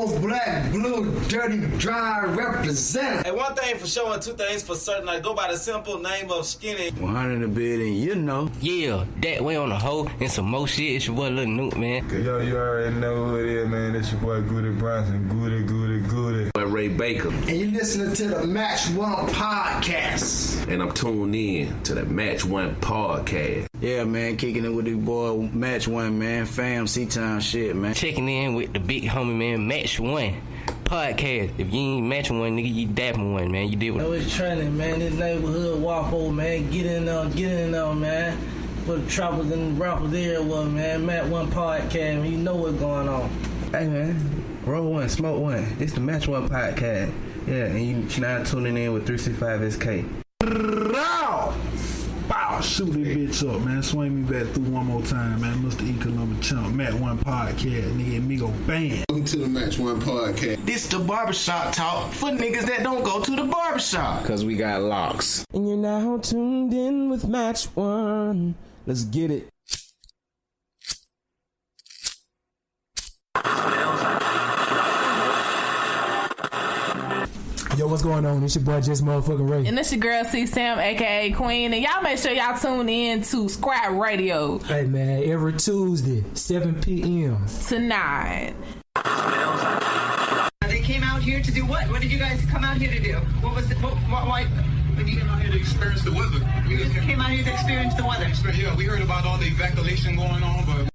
Gold, black, blue, dirty, dry representative. And one thing for sure and two things for certain, I go by the simple name of Skinny. 100 a bit and you know. Yeah, that way on the hoe and some more shit. It's your boy Lil Nuke, man. Yo, you already know who it is, man. It's your boy Goody Bronson. Goody. I'm Ray Baker. And you're listening to the Match One Podcast. And I'm tuned in to the Match One Podcast. Yeah, man, kicking it with the boy Match One, man. Fam, C-Town shit, man. Checking in with the big homie, man, Match One Podcast. If you ain't matching one, nigga, you dapping one, man. You did what? I was training, man. This neighborhood WAPO, man. Get in there, man. For the trappers and the rappers everywhere, man. Match One Podcast, man. You know what's going on. Hey, man. Roll one, smoke one. It's the Match One Podcast. Yeah, and you now tuning in with 365SK. Wow, shoot this bitch up, man. Swing me back through one more time, man. Mr. E. Columbus Chump, Match One Podcast, nigga, amigo band. Welcome to the Match One Podcast. This the barbershop talk for niggas that don't go to the barbershop. Cause we got locks. And you're now tuned in with Match One. Let's get it. Yo, what's going on? It's your boy Just Motherfucking Ray. And it's your girl C Sam, aka Queen. And y'all make sure y'all tune in to Squad Radio. Hey man, every Tuesday, 7 p.m. Tonight. They came out here to do what? What did you guys come out here to do? What was it? Why? We came out here to experience the weather. You came out here to experience the weather? Yeah, we heard about all the evacuation going on, but...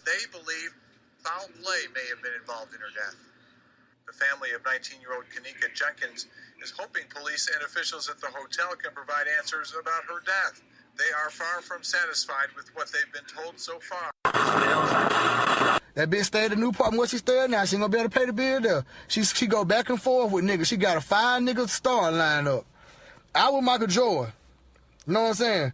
They believe foul play may have been involved in her death. The family of 19-year-old Kenneka Jenkins is hoping police and officials at the hotel can provide answers about her death. They are far from satisfied with what they've been told so far. That bitch stayed at Newport, and what she stay now, she ain't gonna be able to pay the bill there. She go back and forth with niggas. She got a 5 nigga star lined up. I was Michael Jordan. You know what I'm saying?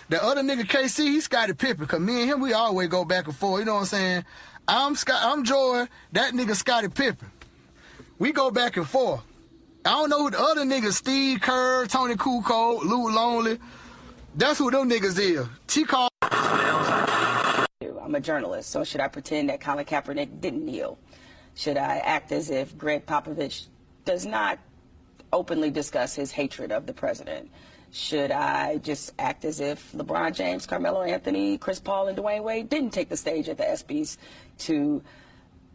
The other nigga KC, he Scottie Pippen, cause me and him, we always go back and forth. You know what I'm saying? I'm Jordan, that nigga Scottie Pippen. We go back and forth. I don't know who the other niggas, Steve Kerr, Tony Kukoc, Lou Lonely. That's who them niggas is. T-Call. I'm a journalist, so should I pretend that Colin Kaepernick didn't kneel? Should I act as if Greg Popovich does not openly discuss his hatred of the president? Should I just act as if LeBron James, Carmelo Anthony, Chris Paul, and Dwayne Wade didn't take the stage at the ESPYs to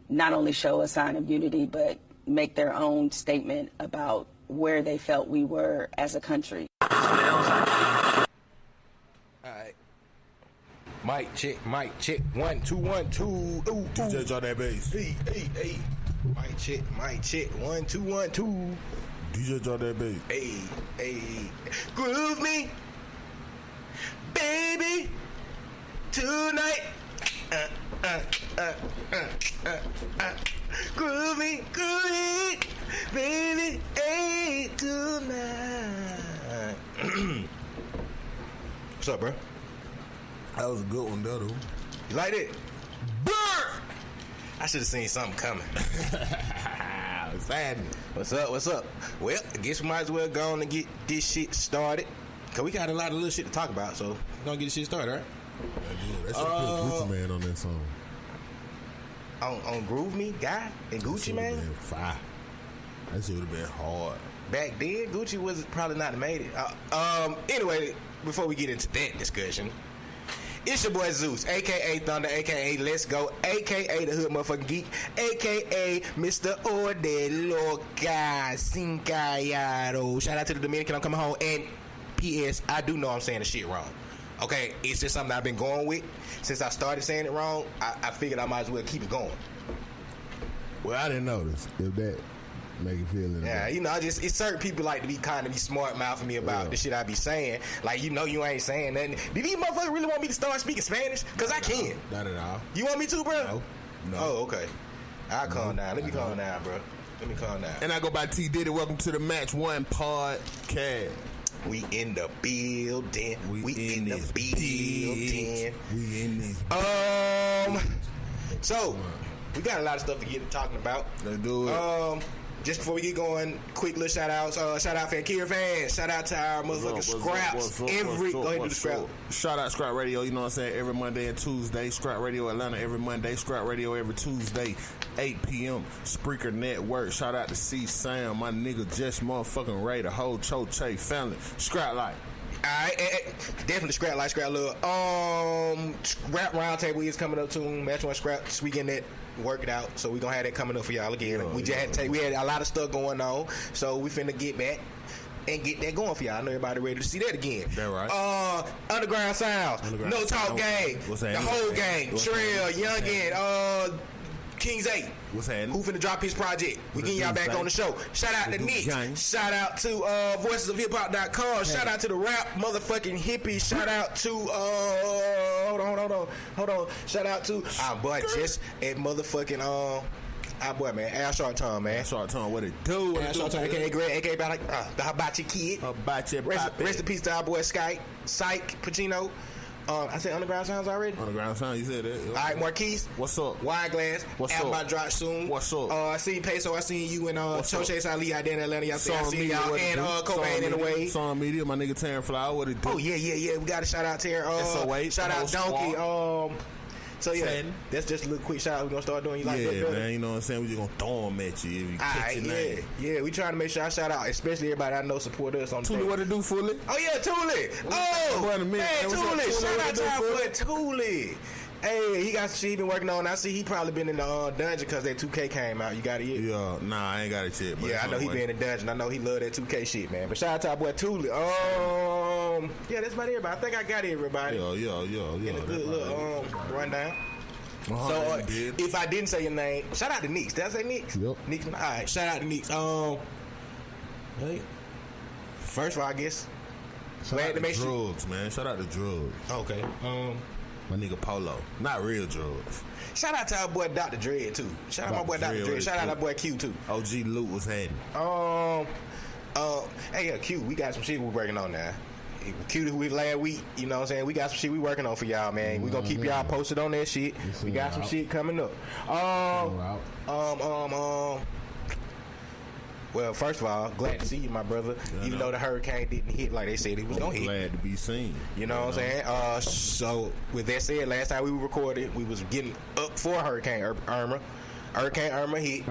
not only show a sign of unity, but make their own statement about where they felt we were as a country? All right. Mic check, 1 2 1 2. Ooh, DJ drop that bass. Hey. Mic check, 1 2 1 2. DJ drop that bass. Hey. Groove me, baby, tonight. Groove me, baby, hey, tonight. What's up, bro? That was a good one, though. You like it? Burr! I should have seen something coming. What's up? Well, I guess we might as well go on and get this shit started. Cause we got a lot of little shit to talk about, so we're gonna get this shit started, right? That should put Gucci Man on that song. On Groove Me, Guy, and Gucci Man? Been fire. That shit would have been hard. Back then, Gucci was probably not made it. Anyway, before we get into that discussion, it's your boy Zeus, a.k.a. Thunder, a.k.a. Let's Go, a.k.a. The Hood Motherfucking Geek, a.k.a. Mr. Ordeloca Cincallado. Shout out to the Dominican, I'm coming home. And P.S., I do know I'm saying the shit wrong. Okay, it's just something I've been going with. Since I started saying it wrong, I figured I might as well keep it going. Well, I didn't notice if that make you feel it. Yeah, you know, it's certain people like to be kind of be smart mouthing me about the shit I be saying. Like, you know, you ain't saying nothing. Do these motherfuckers really want me to start speaking Spanish? Because I can. Not at all. You want me to, bro? No. Oh, okay. I'll calm down. Let me calm down, bro. Let me calm down. And I go by T Diddy. Welcome to the Match One Podcast. We in the building. We in the building. We in this. So we got a lot of stuff to get talking about. Let's do it. just before we get going, quick little shout outs. Shout out Fankira fans. Shout out to our motherfucking scraps. Go ahead and do the scrap. Shout out Scrap Radio, you know what I'm saying? Every Monday and Tuesday. Scrap Radio Atlanta every Monday. Scrap Radio every Tuesday, 8 p.m. Spreaker Network. Shout out to C Sam, my nigga Just motherfucking Ray, the whole Cho Che family. Scrap Light. Alright, definitely Scrap Light, Scrap Love. Rap Roundtable is coming up soon. Match One Scraps. We getting that worked out, so we gonna have that coming up for y'all again. We had a lot of stuff going on, so we finna get back and get that going for y'all. I know everybody ready to see that again. That right. Underground Sounds, No Talk Gang, the whole gang, Trail, Youngin, Kings 8. What's happening? Who finna drop his project? We getting y'all back on the show. Shout out to Nick. Shout out to voicesofhiphop.com. Shout out to the rap motherfucking hippie. Shout out to hold on. Shout out to our boy Jess at motherfucking our boy, man, Al Sharp Tongue, man. Al Sharp Tongue, what it do? Al Sharp Tongue, aka Greg, aka the Hibachi Kid. Rest in peace to our boy Psych Pacino. I said Underground Sounds already? Underground Sounds, you said that. All right, Marquise. What's up? Wide Glass. What's Album up? about to drop soon. What's up? I seen Peso. I seen you and Choche Ali out there in Atlanta. I seen y'all and Cobain in the way. Song Media, my nigga Taryn Flower. What it do? Oh, yeah. We got to shout out Taryn. SOA. Shout out Donkey. So yeah, that's just a little quick shout out. We're gonna start doing. You like that, brother? Man, you know what I'm saying? We just gonna throw them at you if you catch your name. Yeah, we trying to make sure I shout out, especially everybody I know support us on Thule. What to do, Fully? Oh yeah, Thule. Oh man, Thule. Shout out to our boy Thule. Hey, he got some shit he been working on. I see he probably been in the dungeon because that 2K came out. You got it yet? Yeah, nah, I ain't got it yet. But yeah, I know he been in the dungeon. I know he love that 2K shit, man. But shout out to our boy Thule. Yeah, that's about everybody. I think I got everybody. Yeah. In a good little rundown. So if I didn't say your name, shout out to Neeks. Did I say Neeks? Yep. Neeks. All right, shout out to Neeks. Hey, first of all, I guess. Shout out to drugs, man. Shout out to drugs. Okay. My nigga Polo. Not real drugs. Shout out to our boy Dr. Dread too. Shout out my boy Dr. Dread. Shout out our boy Q too. OG Luke was heading. Hey, Q, we got some shit we're working on now. Q we last week, you know what I'm saying? We got some shit we working on for y'all, man. We gonna keep y'all posted on that shit. We got some shit coming up. Well, first of all, glad to see you, my brother. Even though the hurricane didn't hit like they said it was gonna hit. Glad to be seen. You know what I'm saying? So with that said, last time we recorded, we was getting up for Hurricane Irma. Hurricane Irma hit.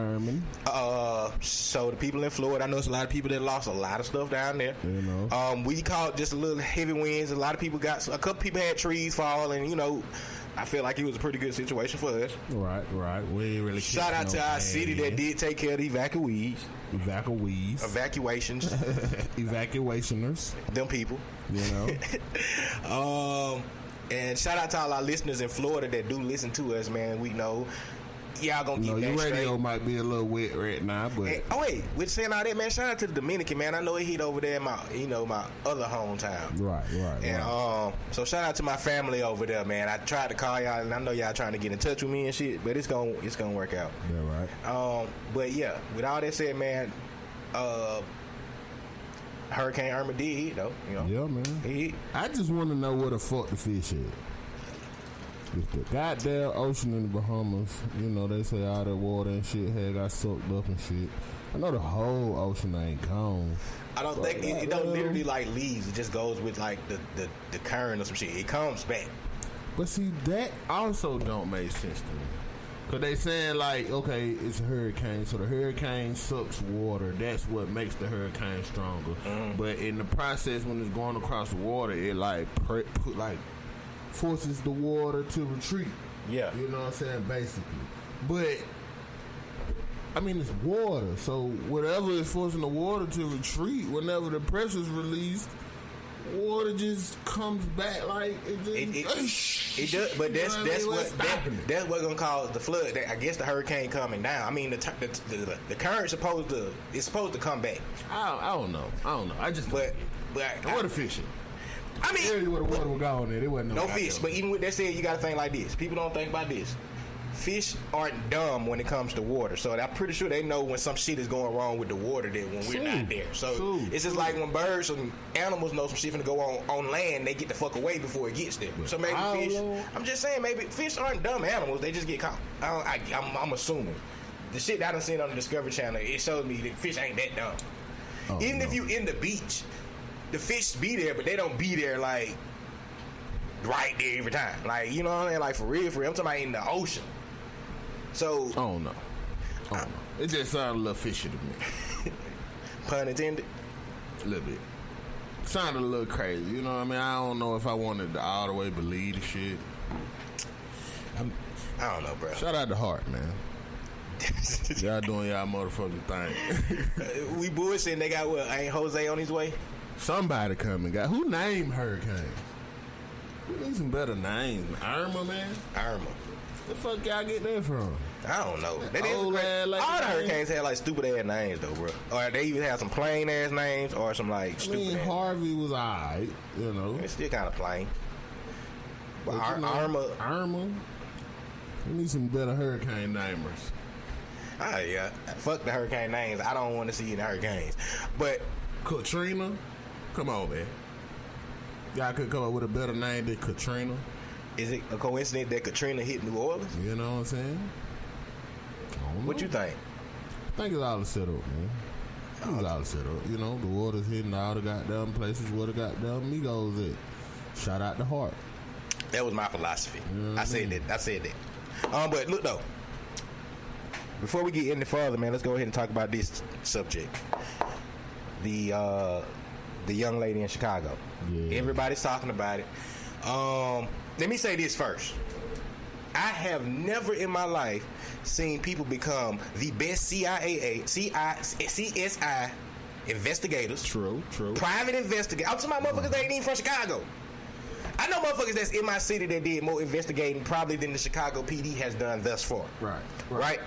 So the people in Florida, I know it's a lot of people that lost a lot of stuff down there. You know. We caught just a little heavy winds. A lot of people a couple people had trees fall, and you know, I feel like it was a pretty good situation for us. Right. We ain't really. Shout out to our city that did take care of the evacuations. Evacuationers. Them people. You know. And shout out to all our listeners in Florida that do listen to us, man. We know. Y'all gonna keep that your radio straight. might be a little wet right now, but wait, with saying all that, man, shout out to the Dominican, man. I know it hit over there in my other hometown. Right. And so shout out to my family over there, man. I tried to call y'all, and I know y'all trying to get in touch with me and shit, but it's gonna work out. Yeah, right. But yeah, with all that said, man, Hurricane Irma did hit though. You know. Yeah, man. He hit. I just want to know where the fuck the fish is. It's the goddamn ocean in the Bahamas. You know, they say all that water and shit had got soaked up and shit. I know the whole ocean ain't gone. I don't think it don't literally like leaves. It just goes with like the current or some shit. It comes back. But see, that also don't make sense to me. Cause they saying like, okay, it's a hurricane, so the hurricane sucks water. That's what makes the hurricane stronger. But in the process, when it's going across the water, it forces the water to retreat. Yeah. You know what I'm saying? Basically. But I mean, it's water, so whatever is forcing the water to retreat, whenever the pressure's released, water just comes back like it does. But that's what's gonna cause the flood. I guess the hurricane coming down. I mean, the current's supposed to come back. I don't know. I just but water fishing. I mean, area where the water was gone there, there wasn't no fish. But even with that said, you got to think like this. People don't think about this. Fish aren't dumb when it comes to water, so I'm pretty sure they know when some shit is going wrong with the water that when we're not there. So it's just like when birds and animals know some shit finna go on land, they get the fuck away before it gets there. So maybe fish. I'm just saying, maybe fish aren't dumb animals. They just get caught. I'm assuming. the shit that I done seen on the Discovery Channel, it shows me that fish ain't that dumb. Oh, Even if you in the beach, the fish be there, but they don't be there like right there every time. Like, you know what I mean? Like for real. I'm talking about in the ocean. So I don't know. It just sounded a little fishy to me. Pun intended. A little bit. Sounded a little crazy. You know what I mean? I don't know if I wanted to all the way believe the shit. I don't know, bro. Shout out to Heart, man. Y'all doing y'all motherfucking thing. We bullshitting. They got what? Ain't Jose on his way? Somebody coming. Who named hurricanes? We need some better names. Irma, man. Irma. The fuck y'all get that from? I don't know. All the hurricanes had like stupid ass names though, bro. Or they even have some plain ass names or some like stupid. Ass Harvey was alright, you know. It's still kind of plain. But Irma. We need some better hurricane namers. Ah, yeah. Fuck the hurricane names. I don't want to see any hurricanes. But Katrina, come on, man. Y'all could come up with a better name than Katrina. Is it a coincidence that Katrina hit New Orleans? You know what I'm saying? What you think? I think it's all set up, man. It's all set up. You know, the water's hitting all the goddamn places where the goddamn Migos at. Shout out to Heart. That was my philosophy. I said that. But look though, before we get any further, man, let's go ahead and talk about this subject. The young lady in Chicago. Yeah. Everybody's talking about it. Let me say this first. I have never in my life seen people become the best CSI investigators. True. Private investigators. I'm talking about motherfuckers that ain't even from Chicago. I know motherfuckers that's in my city that did more investigating probably than the Chicago PD has done thus far. Right.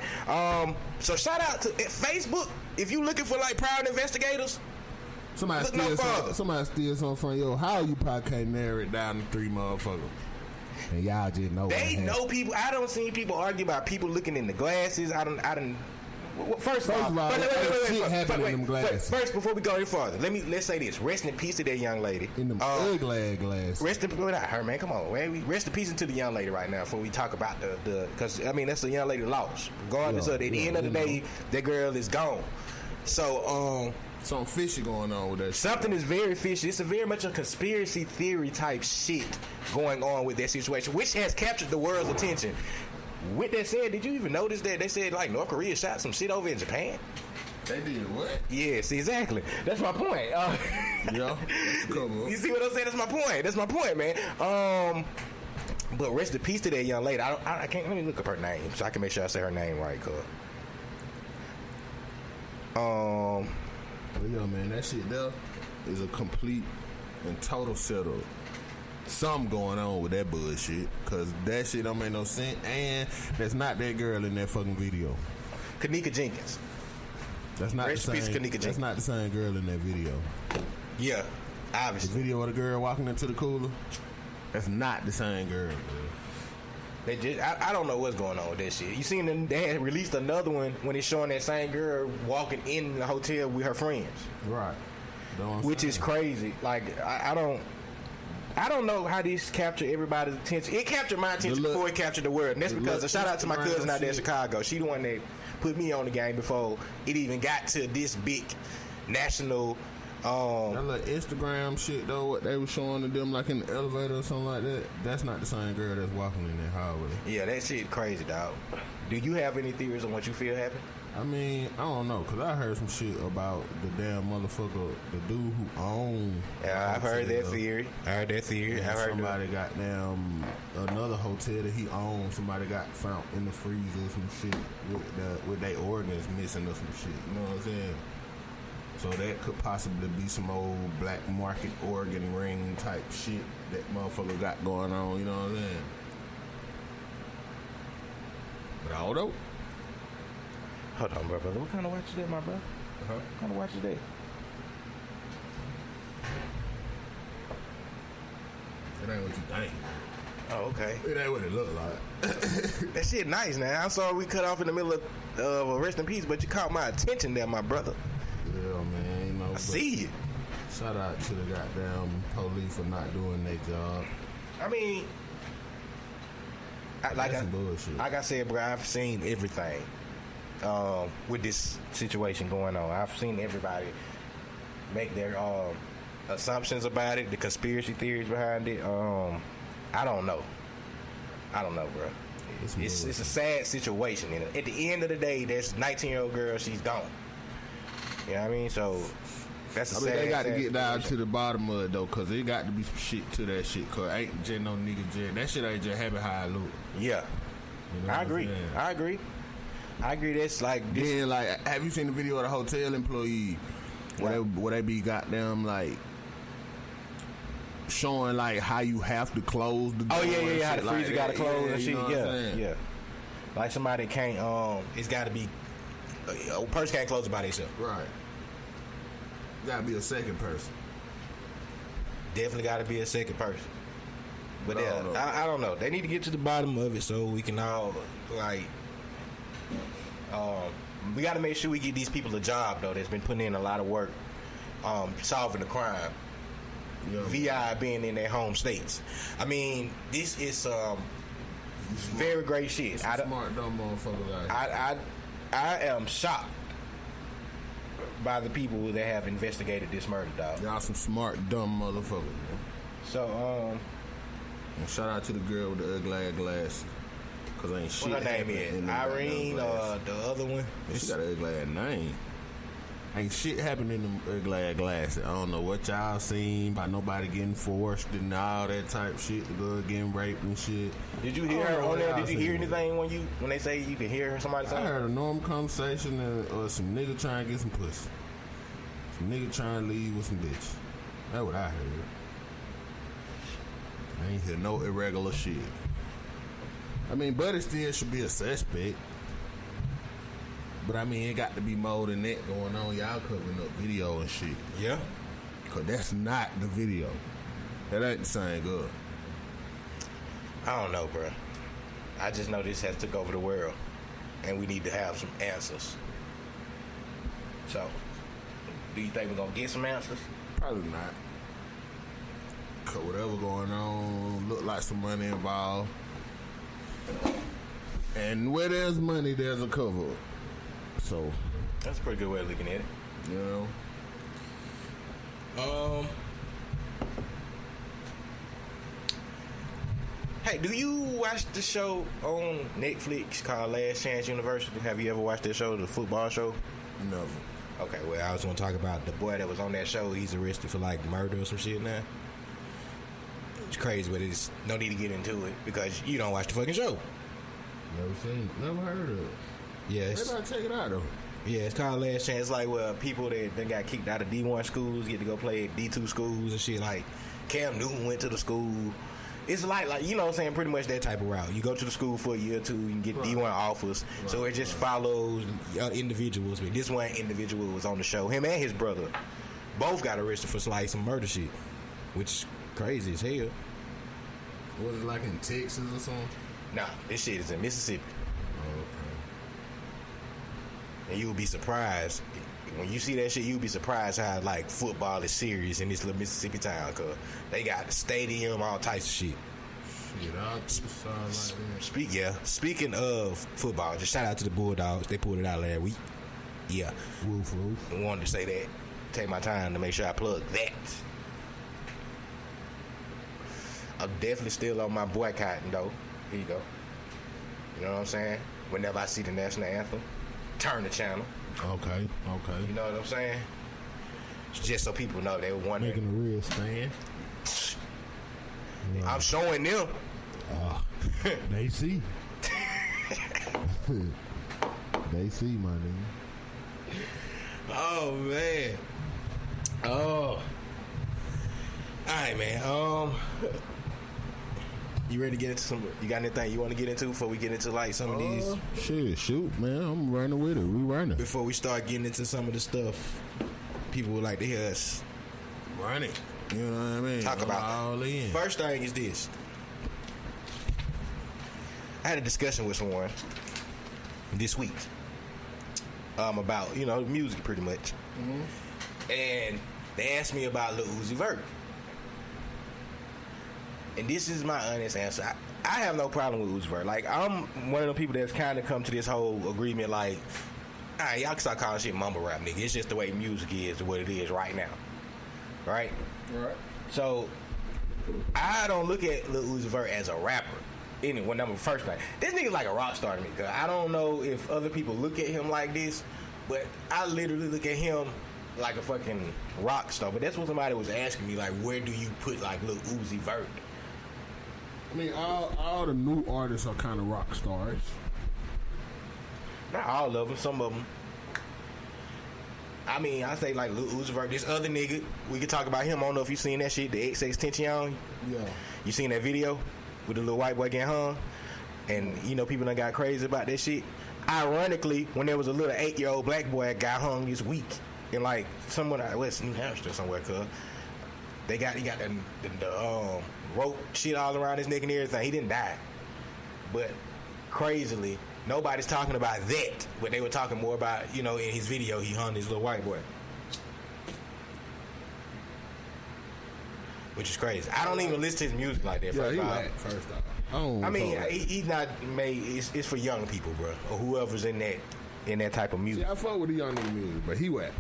So shout out to Facebook. If you looking for like private investigators, somebody steals something from yo. How you probably can't narrow it down to 3 motherfuckers. And y'all just know. They know people. I don't see people argue about people looking in the glasses. I don't. First of all, First, before we go any farther, let's say this. Rest in peace to that young lady. In the ugly glasses. Rest in peace. Her man, come on, man. Rest in peace to the young lady right now. Before we talk about because I mean that's a young lady lost. Regardless of at the end of the day, that girl is gone. So something fishy going on with that. Something is very fishy. It's very much a conspiracy theory type shit going on with that situation, which has captured the world's attention. With that said, did you even notice that they said like North Korea shot some shit over in Japan? They did what? Yes, exactly. That's my point. Yeah, come on. You see what I'm saying? That's my point, man. But rest in peace to that young lady. I can't. Let me look up her name so I can make sure I say her name right, cuz. Well, yo, man, that shit there is a complete and total setup. Something going on with that bullshit, cause that shit don't make no sense, and that's not that girl in that fucking video. Kenneka Jenkins. That's not the same. That's not the same girl in that video. Yeah, obviously. The video of the girl walking into the cooler. That's not the same girl. They just, I don't know what's going on with that shit. You seen them? They had released another one when it's showing that same girl walking in the hotel with her friends. Right. Which is crazy. Like I don't know how these capture everybody's attention. It captured my attention before it captured the world. And that's because shout out to my cousin out there in Chicago. She the one that put me on the game before it even got to this big national. That little Instagram shit though, what they were showing to them like in the elevator or something like that. That's not the same girl that's walking in that hallway. Yeah, that shit crazy, dog. Do you have any theories on what you feel happened? I mean, I don't know, cause I heard some shit about the damn motherfucker, the dude who owned. Yeah, I've heard that theory. I heard somebody got damn another hotel that he owned. Somebody got found in the freezer or some shit with their organs missing or some shit. You know what I'm saying? So that could possibly be some old black market organ ring type shit that motherfucker got going on. You know what I'm saying? But I don't know. Hold on, brother. What kind of watch is that, my brother? What kind of watch is that? It ain't what you think. Oh, okay. It ain't what it look like. That shit nice, now. I'm sorry we cut off in the middle of rest in peace, but you caught my attention there, my brother. Yeah, man. You know, I see you. Shout out to the goddamn police for not doing their job. I mean, like I said, bro, I've seen everything. with this situation going on. I've seen everybody make their assumptions about it, the conspiracy theories behind it. I don't know, bro. It's a sad situation. And at the end of the day, there's a 19-year-old girl. She's gone. You know what I mean? So that's sad. They got to get down to the bottom of it though, cause there got to be some shit to that shit. Cause ain't just no nigga just that shit ain't just happen how it look. Yeah, you know I agree. That's like this. Then like, have you seen the video of the hotel employee where they be goddamn like showing like how you have to close the door? Oh yeah, how the freezer like gotta close and shit. Yeah. Like somebody can't. It's got to be a person can't close it by themselves. Right. Gotta be a second person. Definitely got to be a second person. But I don't know. They need to get to the bottom of it so we can all like. We got to make sure we get these people a job though. That's been putting in a lot of work, solving the crime. VI being in their home states. I mean, this is very great shit. Smart dumb motherfucker. I am shocked by the people that have investigated this murder, dog. Y'all some smart dumb motherfuckers. Man. So and shout out to the girl with the ugly ass glasses. Cause ain't shit. What her name is? Irene, the other one. She got an ugly ass name. Ain't shit happening in them ugly ass glasses. I don't know what y'all seen by nobody getting forced and all that type shit. The girl getting raped and shit. Did you hear her on there? Did you hear anything when they say you can hear somebody say? I heard a normal conversation or some nigga trying to get some pussy. Some nigga trying to leave with some bitch. That's what I heard. I ain't hear no irregular shit. I mean, Buddy still should be a suspect. But I mean, it got to be more than that going on. Y'all covering up video and shit. Yeah. Cause that's not the video. That ain't the same good. I don't know, bro. I just know this has took over the world. And we need to have some answers. So, do you think we're going to get some answers? Probably not. Cause whatever going on, look like some money involved. And where there's money, there's a cover. So that's a pretty good way of looking at it. You know. Hey, do you watch the show on Netflix called Last Chance University? Have you ever watched that show, the football show? No. Okay, well, I was going to talk about the boy that was on that show. He's arrested for like murder or some shit now. It's crazy, but it's no need to get into it because you don't watch the fucking show. Never heard of it. Yes. Maybe I'll check it out though. Yeah, it's called Last Chance. It's like where people that got kicked out of D1 schools get to go play at D2 schools and shit. Like Cam Newton went to the school. It's like you know what I'm saying, pretty much that type of route. You go to the school for a year or two, you can get D1 offers. So it just follows individuals. But this one individual was on the show. Him and his brother both got arrested for like some murder shit, which is crazy as hell. Was it like in Texas or something? Nah, this shit is in Mississippi. And you'll be surprised when you see that shit. You'll be surprised how like football is serious in this little Mississippi town. Cause they got the stadium, all types of shit. Speaking of football, just shout out to the Bulldogs. They pulled it out last week. Yeah, woof woof. I wanted to say that. Take my time to make sure I plug that. I'm definitely still on my boycotting though. Here you go. You know what I'm saying? Whenever I see the national anthem, turn the channel. Okay. You know what I'm saying? Just so people know they were wondering. Making a real stand. I'm showing them. They see. They see, my nigga. Oh man. Oh. Alright, man. You ready to get into some? You got anything you want to get into before we get into like some of these? Shoot, man. I'm running with it. We running. Before we start getting into some of the stuff, people would like to hear us running. You know what I mean? Talk about all in. First thing is this. I had a discussion with someone this week about music pretty much, and they asked me about Lil Uzi Vert. And this is my honest answer. I have no problem with Uzi Vert. Like, I'm one of the people that's kind of come to this whole agreement, like, Alright, y'all can start calling shit mumble rap, nigga. It's just the way music is what it is right now. Right? Right. So, I don't look at Lil Uzi Vert as a rapper. Anyway, number first thing. This nigga's like a rock star to me, cause I don't know if other people look at him like this, but I literally look at him like a fucking rock star. But that's what somebody was asking me, like, where do you put like Lil Uzi Vert? I mean, all the new artists are kind of rock stars. Not all of them, some of them. I mean, I say like Lil Uzi Vert. This other nigga, we could talk about him. I don't know if you seen that shit, the XX Tension. Yeah. You seen that video with the little white boy getting hung? And, you know, people done got crazy about that shit. Ironically, when there was a little 8-year-old black boy that got hung this week in, like, somewhere out West New Hampshire somewhere, cuz he got the rope shit all around his neck and everything. He didn't die. But, crazily, nobody's talking about that. But they were talking more about, you know, in his video, he hung this little white boy. Which is crazy. I don't even listen to his music like that. Yeah, he whack, first off. I mean, he's not made. It's for young people, bro, or whoever's in that type of music. See, I fuck with the young nigga music, but he whack.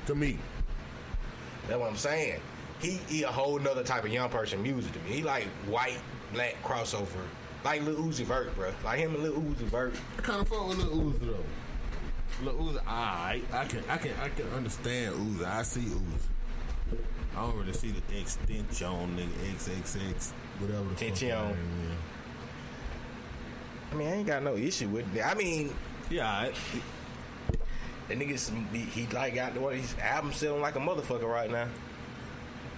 To me, that's what I'm saying. He a whole nother type of young person music to me. He like white, black crossover, like Lil Uzi Vert, bro. Like him and Lil Uzi Vert. I kind of fuck with Lil Uzi though. Lil Uzi, I can understand Uzi. I see Uzi. I don't really see the extension nigga, XXX, whatever the Tension. fuck. I mean, I ain't got no issue with it. I mean, yeah, the niggas, he like got his album selling like a motherfucker right now,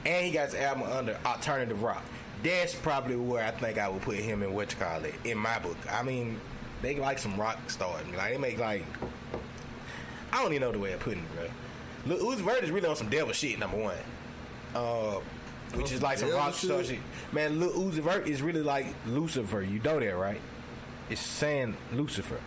and he got his album under alternative rock. That's probably where I think I would put him in what you call it in my book. I mean, they like some rock stars. Like they make like, I don't even know the way of putting it, bro. Lil Uzi Vert is really on some devil shit. Number one. Which is like some rock star shit. Man, Lil Uzi Vert is really like Lucifer. You know that, right? It's saying Lucifer.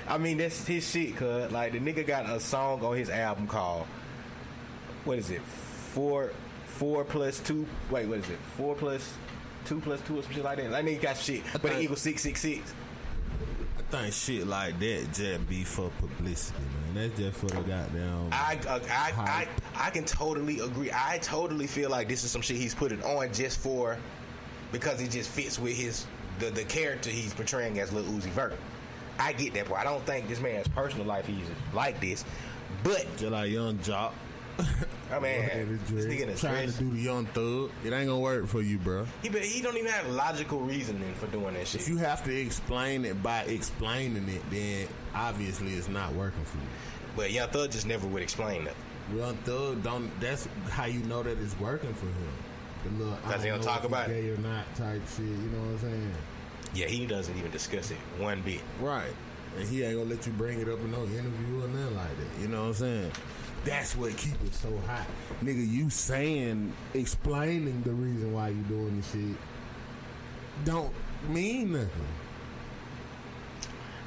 I mean, that's his shit, cuz. Like, the nigga got a song on his album called, what is it? 4 plus 2. Wait, what is it? 4 plus 2 plus 2 or some shit like that. That nigga got shit, but it equals 666. I think shit like that just be for publicity, man. That's just for the goddamn. I can totally agree. I totally feel like this is some shit he's putting on just for, because it just fits with his the character he's portraying as Lil Uzi Vert. I get that part. I don't think this man's personal life he's like this, but just like Young Jock. I mean, this nigga is trying to do the Young Thug. It ain't gonna work for you, bro. He don't even have logical reasoning for doing that shit. If you have to explain it by explaining it, then obviously it's not working for you. But Young Thug just never would explain that. Young Thug don't. That's how you know that it's working for him. The little, because he don't talk about it, gay or not type shit. You know what I'm saying? Yeah, he doesn't even discuss it one bit. Right, and he ain't gonna let you bring it up in no interview or nothing like that. You know what I'm saying? That's what keep it so hot. Nigga, you explaining the reason why you doing this shit don't mean nothing.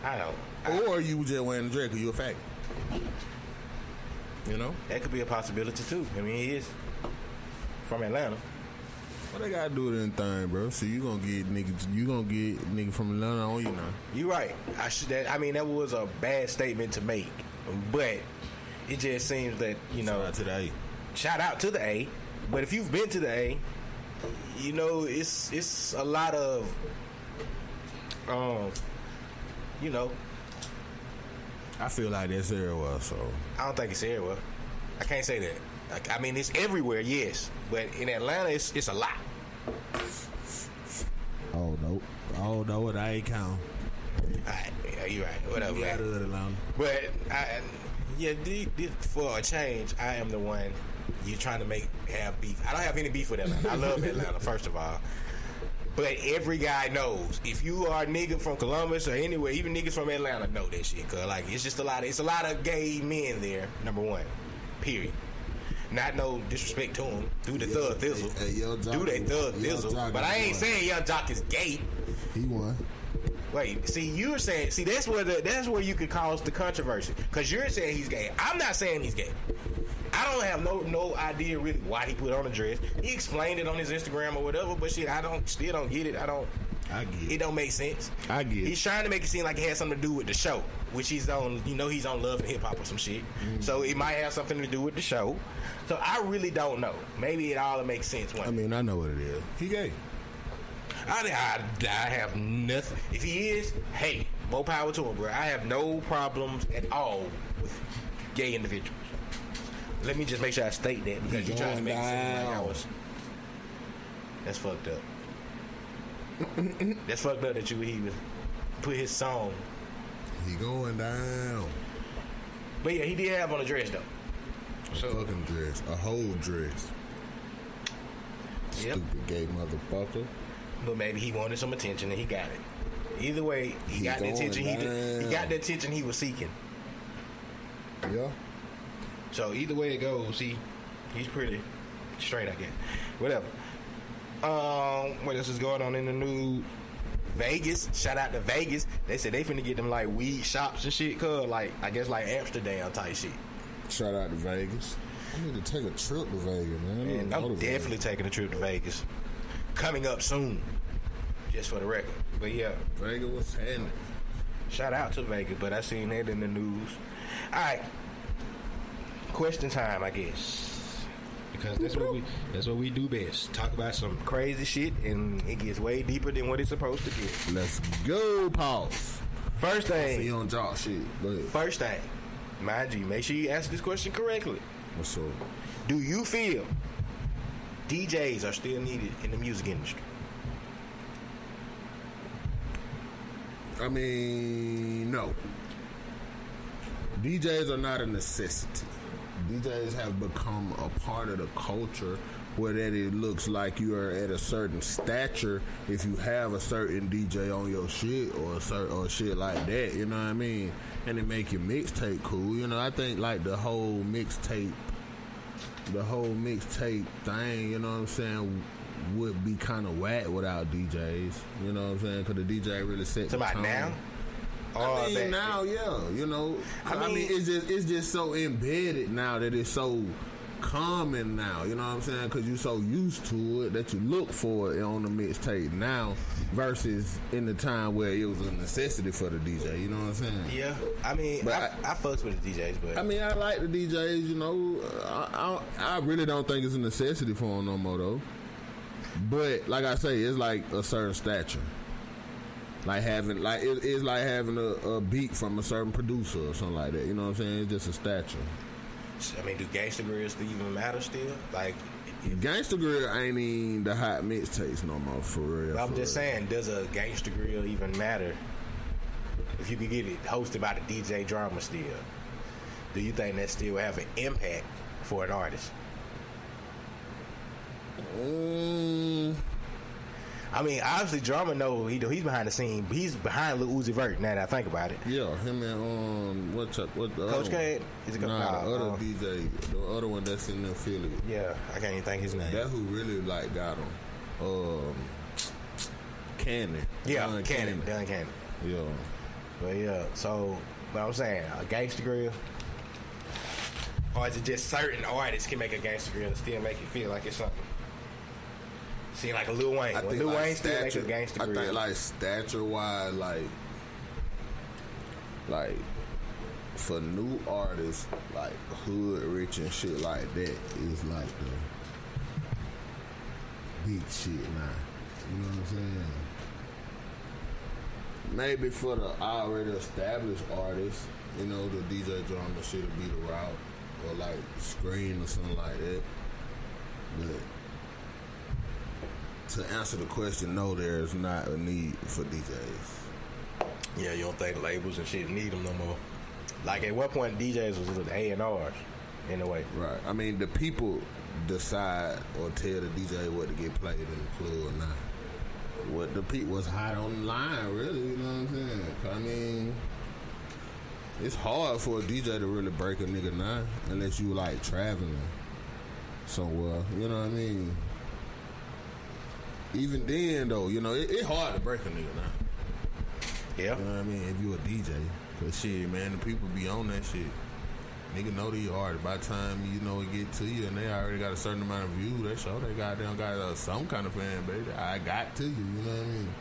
I don't. Or you just wearing a dress because you a faggot. You know? That could be a possibility too. I mean, he is from Atlanta. Well, they gotta do it in thing, bro. So you gonna get nigga from Atlanta on you now. You right. I mean, that was a bad statement to make. But it just seems that, you know, shout out to the A. Shout out to the A. But if you've been to the A, you know, it's a lot of you know, I feel like that's everywhere, so I don't think it's everywhere. I can't say that. I mean, it's everywhere, yes, but in Atlanta, it's a lot. Oh no, I ain't count. Alright, yeah, you right. Whatever. Yeah, Atlanta. But for a change, I am the one you're trying to have beef. I don't have any beef with Atlanta. I love Atlanta, first of all. But every guy knows, if you are a nigga from Columbus or anywhere, even niggas from Atlanta know that shit. Cause like it's just a lot of gay men there. Number one, period. Not no disrespect to them. Do the thug thizzle. Do they thug thizzle. But I ain't saying Young Jock is gay. He won. Wait, see, you're saying, that's where you could cause the controversy, because you're saying he's gay. I'm not saying he's gay. I don't have no idea really why he put on a dress. He explained it on his Instagram or whatever, but shit, still don't get it. I get it. It don't make sense. I get it. He's trying to make it seem like it has something to do with the show, which he's on. You know, he's on Love and Hip Hop or some shit. So it might have something to do with the show. So I really don't know. Maybe it all makes sense. I mean, I know what it is. He gay. I have nothing. If he is, hey, more power to him, bro. I have no problems at all with gay individuals. Let me just make sure I state that because you trying to make it seem like I was. That's fucked up. That's fucked up that he was put his song. He going down. But yeah, he did have on a dress though. A fucking dress, a whole dress. Yep. Stupid gay motherfucker. But maybe he wanted some attention and he got it. Either way, he got the attention. He got the attention he was seeking. Yeah. So either way it goes, he's pretty straight, I guess. Whatever. What else is going on in the news? Vegas. Shout out to Vegas. They said they finna get them like weed shops and shit. Cause like I guess like Amsterdam type shit. Shout out to Vegas. I need to take a trip to Vegas, man. And I'm definitely taking a trip to Vegas. Coming up soon. Just for the record. But yeah. Vegas was happening. Shout out to Vegas, but I seen that in the news. Alright. Question time, I guess. Because that's what we do best. Talk about some crazy shit and it gets way deeper than what it's supposed to get. Let's go, pause. First thing. You don't drop shit. First thing. Mind you, make sure you answer this question correctly. What's up? Do you feel DJs are still needed in the music industry? I mean, no. DJs are not a necessity. DJs have become a part of the culture where that it looks like you are at a certain stature if you have a certain DJ on your shit or shit like that, you know what I mean? And it make your mixtape cool. You know, I think like the whole mixtape thing, you know what I'm saying, would be kind of whack without DJs. You know what I'm saying? Because the DJ really set the tone. Now? I mean, now, yeah, you know. I mean, it's just so embedded now that it's so common now. You know what I'm saying? Because you're so used to it that you look for it on the mixtape now, versus in the time where it was a necessity for the DJ. You know what I'm saying? Yeah, I mean, I fucks with the DJs, but I mean, I like the DJs. You know, I really don't think it's a necessity for them no more though. But like I say, it's like a certain stature. Like having, it's like having a beat from a certain producer or something like that. You know what I'm saying? It's just a stature. I mean, do Gangsta Grills even matter still? Like, Gangsta Grill ain't even the hot mixtapes no more, for real. I'm just saying, does a Gangsta Grill even matter if you could get it hosted by the DJ Drama still? Do you think that still have an impact for an artist? I mean, obviously, Drama know he's behind the scene. He's behind Lil Uzi Vert. Now that I think about it. Yeah, him and what the Coach K? Is it the other DJ, the other one that's in the affiliate. Yeah, I can't even think his name. That who really like got him. Cannon. Yeah, Dun Cannon. Yeah. But yeah, so what I'm saying, a Gangsta Grill, or is it just certain artists can make a Gangsta Grill and still make it feel like it's something? See, like a Lil Wayne. Lil Wayne still makes a Gangsta Grill. I think like stature-wise, like for new artists, like hood rich and shit like that is like the big shit now. You know what I'm saying? Maybe for the already established artists, you know, the DJ Drama shit'll be the route, or like Screen or something like that. But to answer the question, no, there's not a need for DJs. Yeah, you don't think labels and shit need them no more? Like at what point DJs was A&Rs in a way? Right. I mean, the people decide or tell the DJ what to get played in the club or not. What the people was hot on the line, really. You know what I'm saying? I mean, it's hard for a DJ to really break a nigga now unless you like traveling somewhere. You know what I mean? Even then, though, you know, it's hard to break a nigga now. Yeah. You know what I mean? If you a DJ. Cause shit, man, the people be on that shit. Nigga know the artist. By the time, you know, it get to you and they already got a certain amount of views, they show they goddamn got some kind of fan, baby. I got to you, you know what I mean?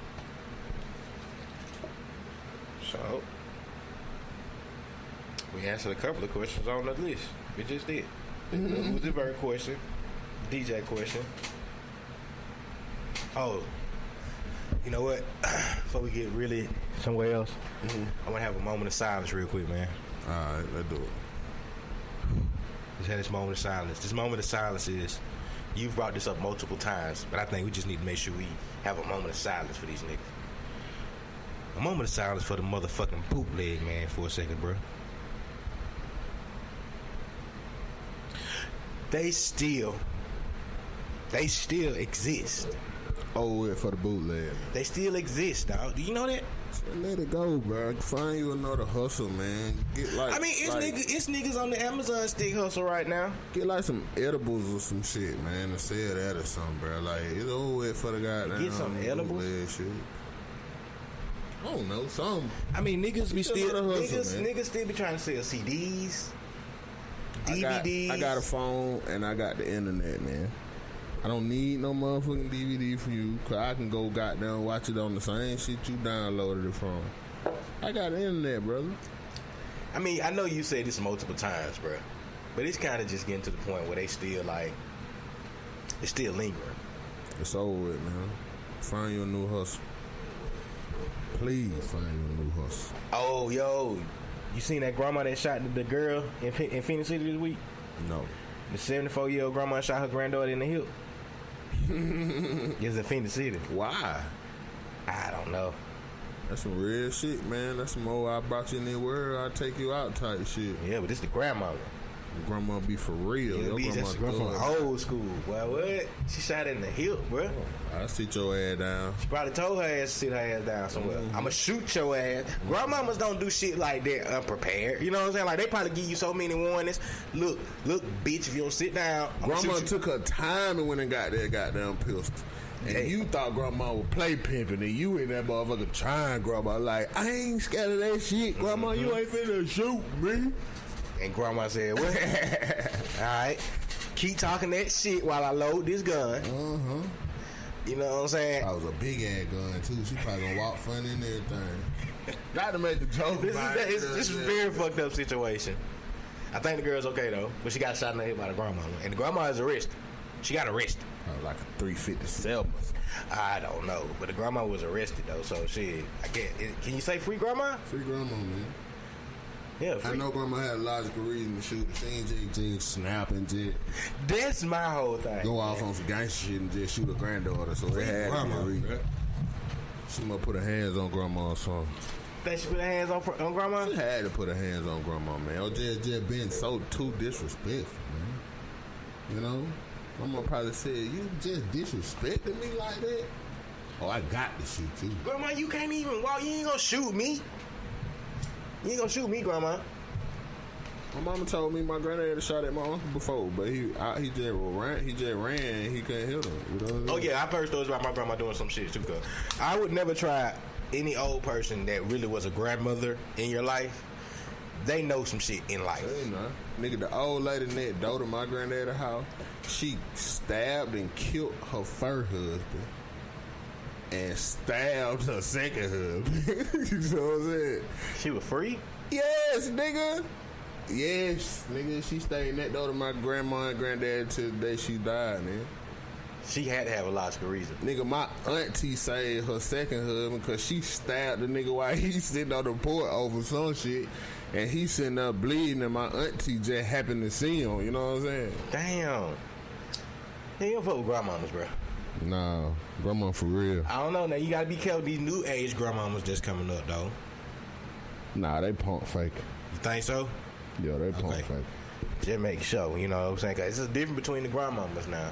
So we answered a couple of questions on the list. We just did. The Uzi Vert question, DJ question. Oh, you know what? Before we get really somewhere else, I want to have a moment of silence real quick, man. All right, let's do it. Let's have this moment of silence. This moment of silence is, you've brought this up multiple times, but I think we just need to make sure we have a moment of silence for these niggas. A moment of silence for the motherfucking bootleg, man, for a second, bro. They still exist. Oh, yeah, for the bootleg. They still exist, dog. Do you know that? So let it go, bro. Find you another hustle, man. Get like, I mean, it's niggas on the Amazon stick hustle right now. Get like some edibles or some shit, man, and sell that or something, bro. Like, it's over with for the goddamn. Get some edibles. Shit. I don't know, some. I mean, niggas be still hustle, niggas still be trying to sell CDs, DVDs. I got a phone and I got the internet, man. I don't need no motherfucking DVD from you, cause I can go goddamn watch it on the same shit you downloaded it from. I got the internet, brother. I mean, I know you said this multiple times, bro, but it's kind of just getting to the point where they still it's still lingering. It's over with, man. Find you a new hustle. Please find you a new hustle. Oh, yo, you seen that grandma that shot the girl in Phoenix City this week? No. The 74-year-old grandma shot her granddaughter in the hip. It's in Phoenix City. Why? I don't know. That's some real shit, man. That's some old I brought you in the world, I'll take you out type shit. Yeah, but this the grandma. The grandma be for real. Yeah, be just from old school. Well, what? She shot in the hip, bro. I'll sit your ass down. She probably told her ass to sit her ass down somewhere. I'ma shoot your ass. Grandmamas don't do shit like that unprepared. You know what I'm saying? Like, they probably give you so many warnings. Look, bitch, if you don't sit down, grandma took her time and went and got that goddamn pistol. And you thought grandma would play pimping, and you in that motherfucker trying grandma like, I ain't scared of that shit. Grandma, you ain't finna shoot me. And grandma said, what? Alright, keep talking that shit while I load this gun. You know what I'm saying? That was a big ass gun too. She probably gonna walk funny and everything. Not to make the joke. This is a very fucked up situation. I think the girl's okay though, but she got shot in the head by the grandma, and the grandma is arrested. She got arrested. Like a 357. I don't know, but the grandma was arrested though. So shit, I can't. Can you say free grandma? Free grandma, man. Yeah, I know grandma had a logical reason to shoot. She ain't just snapping, just. That's my whole thing. Go off on some gangster shit and just shoot a granddaughter. So they had to be a reason. She must put her hands on grandma or something. Think she put her hands on grandma? She had to put her hands on grandma, man. Or just being so too disrespectful, man. You know? Grandma probably said, you just disrespecting me like that? Oh, I got to shoot you. Grandma, you can't even walk. You ain't gonna shoot me. You ain't gonna shoot me, grandma. My mama told me my granddad had shot at my uncle before, but he just ran. He couldn't hit him. You know what I mean? Oh yeah, I've heard stories about my grandma doing some shit too. Cause I would never try any old person that really was a grandmother in your life. They know some shit in life. Hey, nah. Nigga, the old lady next door to my granddad's house, she stabbed and killed her first husband. And stabbed her second husband. You know what I'm saying? She was free? Yes, nigga. Yes, nigga. She stayed next door to my grandma and granddad till the day she died, man. She had to have a logical reason. Nigga, my auntie saved her second husband because she stabbed the nigga while he sitting on the porch over some shit. And he sitting there bleeding, and my auntie just happened to see him. You know what I'm saying? Damn. Yeah, you don't fuck with grandmamas, bro. Nah, grandma for real. I don't know. Now, you got to be careful. These new age grandmamas just coming up, though. Nah, they punk fake. You think so? Yeah, they punk fake. Just make sure, you know what I'm saying? Cause it's a difference between the grandmamas now.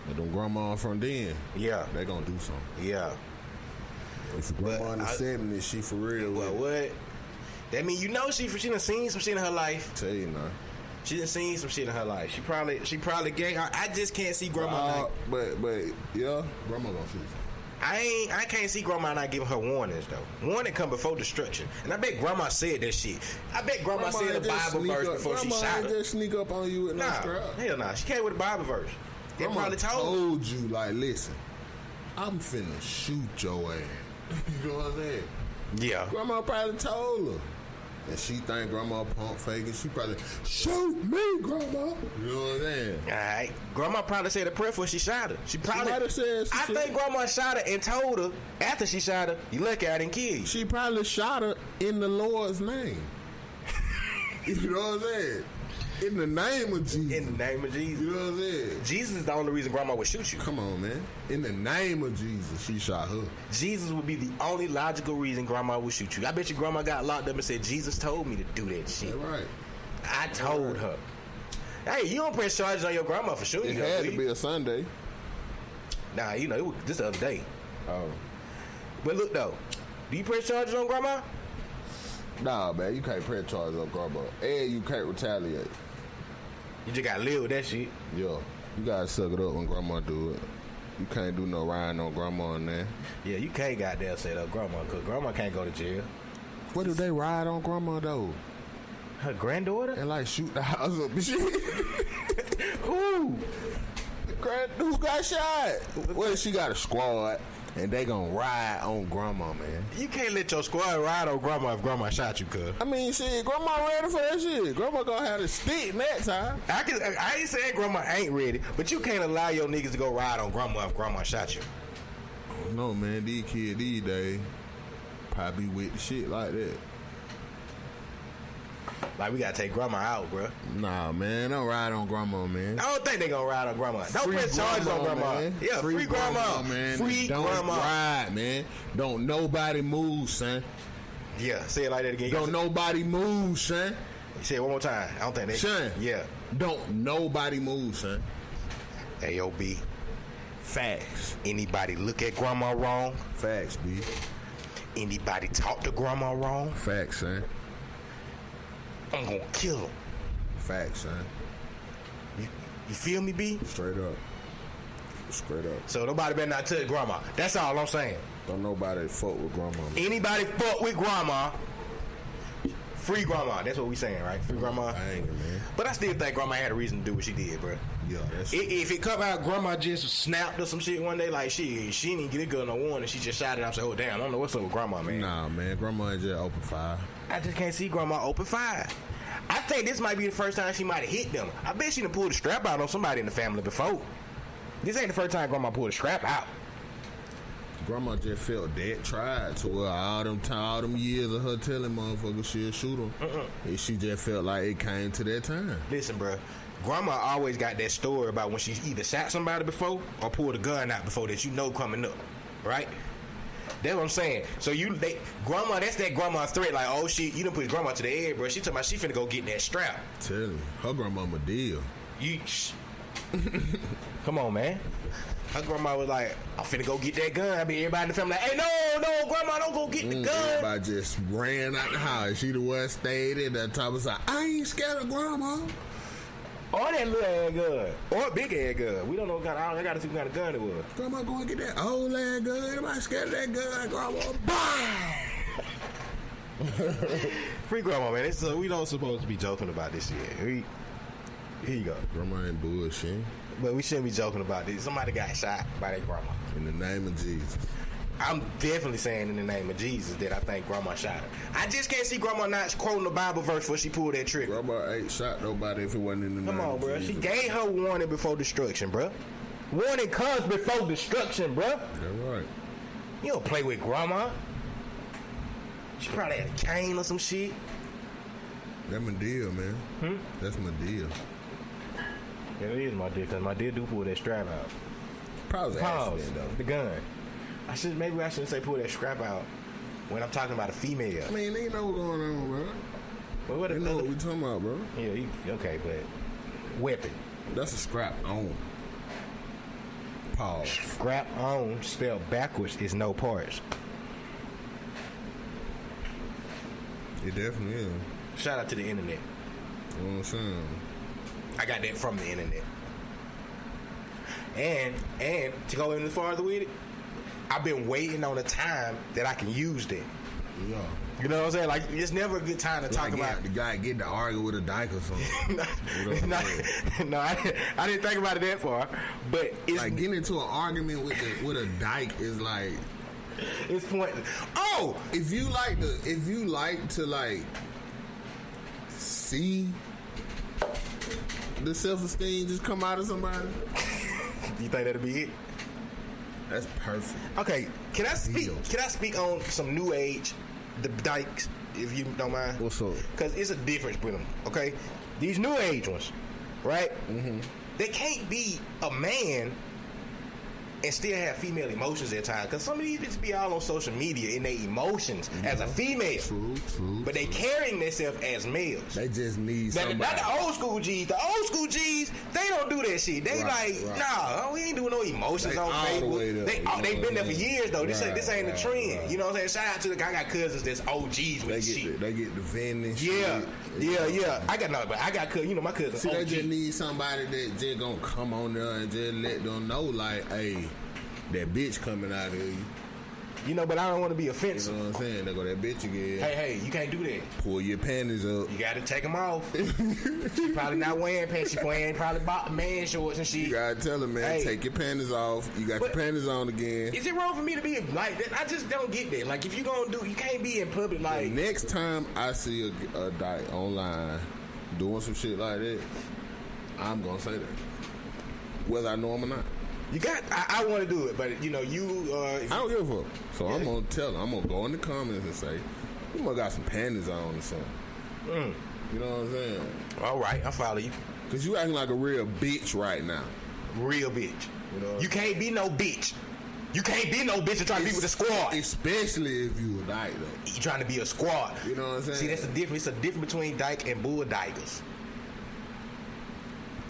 But them grandma from then, yeah, they gonna do something. Yeah. If the grandma in the 70s, she for real. Well, what? That mean, you know, she done seen some shit in her life. Tell you now. She done seen some shit in her life. She probably gay. I just can't see grandma. But yeah, grandma gonna shoot. I can't see grandma not giving her warnings though. Warning come before destruction, and I bet grandma said that shit. I bet grandma said the Bible verse before she shot her. Just sneak up on you with no scrap. Hell nah. She came with the Bible verse. They probably told you like, listen, I'm finna shoot your ass. You know what I'm saying? Yeah. Grandma probably told her. And she think grandma pump faking. She probably, shoot me, grandma. You know what I'm saying? All right. Grandma probably said a prayer before she shot her. She probably might have said I think grandma shot her and told her after she shot her, you lucky I didn't kill you. She probably shot her in the Lord's name. You know what I'm saying? In the name of Jesus. In the name of Jesus. You know what I'm saying? Jesus is the only reason grandma would shoot you. Come on, man. In the name of Jesus, she shot her. Jesus would be the only logical reason grandma would shoot you. I bet you grandma got locked up and said, Jesus told me to do that shit. That's right. I told her. Hey, you don't press charges on your grandma for shooting It you. had to be a Sunday. Nah, you know, it was just the other day. Oh. But look, though. Do you press charges on grandma? Nah, man. You can't press charges on grandma. And you can't retaliate. You just gotta live with that shit. Yeah. You gotta suck it up when grandma do it. You can't do no riding on grandma in there. Yeah, you can't goddamn set up grandma because grandma can't go to jail. What do they ride on grandma, though? Her granddaughter? And like shoot the house up and shit. Who? Who got shot? Well, she got a squad. And they gonna ride on grandma, man. You can't let your squad ride on grandma if grandma shot you, cuz. I mean, shit, grandma ready for that shit. Grandma gonna have the stick next time. I ain't saying grandma ain't ready, but you can't allow your niggas to go ride on grandma if grandma shot you. I don't know, man. These kids these days probably with the shit like that. Like, we gotta take grandma out, bro. Nah, man. Don't ride on grandma, man. I don't think they gonna ride on grandma. Don't press charges on grandma. Man. Yeah, free grandma. Man. Free don't grandma. ride, man. Don't nobody move, son. Yeah, say it like that again. Don't nobody move, son. Say it one more time. I don't think they... Son. Yeah. Don't nobody move, son. AOB. Facts. Anybody look at grandma wrong? Facts, B. Anybody talk to grandma wrong? Facts, son. I'm gonna kill him. Facts, son. You feel me, B? Straight up. Straight up. So nobody better not touch grandma. That's all I'm saying. Don't nobody fuck with grandma. Man. Anybody fuck with grandma, free grandma. That's what we saying, right? Free grandma. Dang, man. But I still think grandma had a reason to do what she did, bro. Yeah, that's if it come out grandma just snapped or some shit one day, like she didn't get a gun no warning, she just shot it. I'm saying, oh damn, I don't know what's up with grandma, man. Nah, man, grandma just open fire. I just can't see grandma open fire. I think this might be the first time she might have hit them. I bet she done pulled a strap out on somebody in the family before. This ain't the first time grandma pulled a strap out. Grandma just felt that tried to her all them years of her telling motherfuckers she'll shoot them. And she just felt like it came to that time. Listen, bro. Grandma always got that story about when she either shot somebody before or pulled a gun out before that you know coming up, right? That's what I'm saying. So grandma, that's that grandma threat. Like, oh shit, you done put grandma to the edge, bro. She talking about she finna go get that strap. Tell you, her grandmama deal. Come on, man. Her grandma was like, I'm finna go get that gun. I mean, everybody in the family like, hey, no, grandma, don't go get the gun. Everybody just ran out the house. She the one stayed in the top of like, I ain't scared of grandma. Or that little ass gun. Or a big ass gun. We don't know what kind of, I gotta see what kind of gun it was. Grandma going to get that old ass gun. Anybody scared of that gun? Grandma, bam! Free grandma, man. We don't supposed to be joking about this shit. Here you go. Grandma ain't bullshit. But we shouldn't be joking about this. Somebody got shot by their grandma. In the name of Jesus. I'm definitely saying in the name of Jesus that I think grandma shot her. I just can't see grandma not quoting the Bible verse before she pulled that trigger. Grandma ain't shot nobody if it wasn't in the name of bro. Jesus. She gave her warning before destruction, bro. Warning comes before destruction, bro. That's right. You don't play with grandma. She probably had a cane or some shit. That's my deal, man. That's my deal. Yeah, it is my deal, because my deal do pull that strap out. Probably accident, though. The gun. Maybe I shouldn't say pull that strap out when I'm talking about a female. I mean, they know what's going on, bro. But what they know what we talking about, bro. Yeah, okay, but weapon. That's a scrap on. Pause. Scrap on spelled backwards is no parts. It definitely is. Shout out to the internet. You know what I'm saying? I got that from the internet. And to go any farther with it, I've been waiting on a time that I can use that. Yeah. You know what I'm saying? Like, it's never a good time to talk about the guy getting to argue with a dyke or something. No, I didn't think about it that far. But it's like getting into an argument with a dyke is like It's pointless. Oh, if you like to like see the self-esteem just come out of somebody, you think that'll be it? That's perfect. Okay, can I speak on some new age, the dykes, if you don't mind? What's up? Because it's a difference with them. Okay, these new age ones, right? Mm-hmm. They can't be a man and still have female emotions at times. Because some of these bitches be all on social media in their emotions as a female. True. But they carrying themselves as males. They just need somebody. Not the old school G's. The old school G's, they don't do that shit. They nah, we ain't doing no emotions on Facebook. They been there for years though. This ain't the trend. You know what I'm saying? Shout out to the guy. I got cousins that's OGs with shit. They get the vending. Yeah. I got cousins. You know my cousins. See, they just need somebody that just gonna come on there and just let them know, like, hey, that bitch coming out of you. You know, but I don't want to be offensive. You know what I'm saying? They go that bitch again. Hey, you can't do that. Pull your panties up. You gotta take them off. She probably not wearing pants. She probably bought man shorts and shit. You gotta tell her, man, take your panties off. You got your panties on again. Is it wrong for me to be like that? I just don't get that. Like, if you gonna do, you can't be in public like. The next time I see a dyke online doing some shit like that, I'm gonna say that, whether I know him or not. You got. I want to do it, but you know, I don't give a fuck. So I'm gonna tell them. I'm gonna go in the comments and say, "You must got some panties on or something." You know what I'm saying? All right, I follow you. Cause you acting like a real bitch right now. Real bitch. You know, you can't be no bitch. You can't be no bitch and try to be with a squad. Especially if you a dyke though. You trying to be a squad. You know what I'm saying? See, that's the difference. It's a difference between dyke and bull dykers.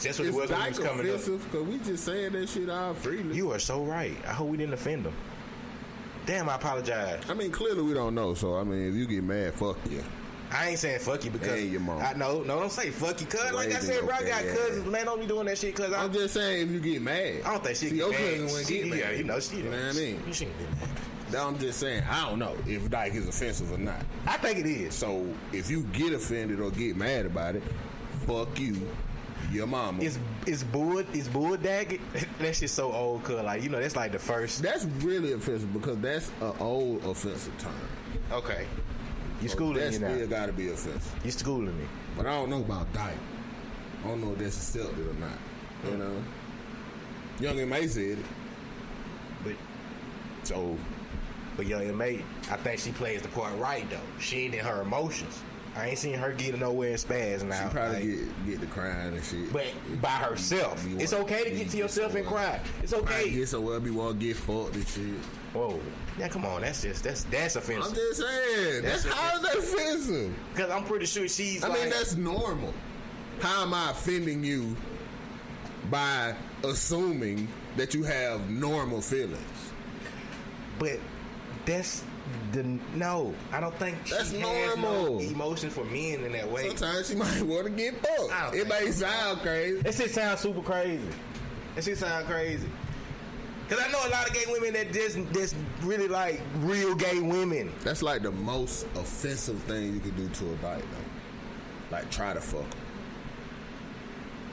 That's what it was when he was coming up. Because we just saying that shit all freely. You are so right. I hope we didn't offend them. Damn, I apologize. I mean, clearly we don't know. So, I mean, if you get mad, fuck you. I ain't saying fuck you because your mom. No, don't say fuck you, cuz. Like I said, bro, I got cousins. Man, don't be doing that shit, cuz. I'm just saying if you get mad. I don't think she get mad. Your cousin wouldn't get mad. Yeah, you know, she. You know what I mean? You shouldn't get mad. I'm just saying, I don't know if dyke is offensive or not. I think it is. So, if you get offended or get mad about it, fuck you. Your mama. Is bull dagging? That shit's so old, cuz. Like, you know, that's like the first. That's really offensive because that's an old offensive term. Okay. You schooling me now. That still gotta be offensive. You schooling me. But I don't know about dyke. I don't know if that's accepted or not. You know? Young M.A. said it. But Young M.A., I think she plays the part right, though. She ain't in her emotions. I ain't seen her get nowhere in spaz now. She probably get to crying and shit. But by herself. It's okay to get to yourself and cry. It's okay. Get somewhere we want to get fucked and shit. Whoa. Yeah, come on. That's offensive. I'm just saying. How is that offensive? Because I'm pretty sure she's I mean, that's normal. How am I offending you by assuming that you have normal feelings? But that's... No, I don't think that's she normal. Has no emotion for men in that way. Sometimes she might want to get fucked. It may sound crazy. That shit sounds super crazy. That shit sound crazy. Cause I know a lot of gay women that just really like real gay women. That's like the most offensive thing you could do to a dyke, though. Like try to fuck them.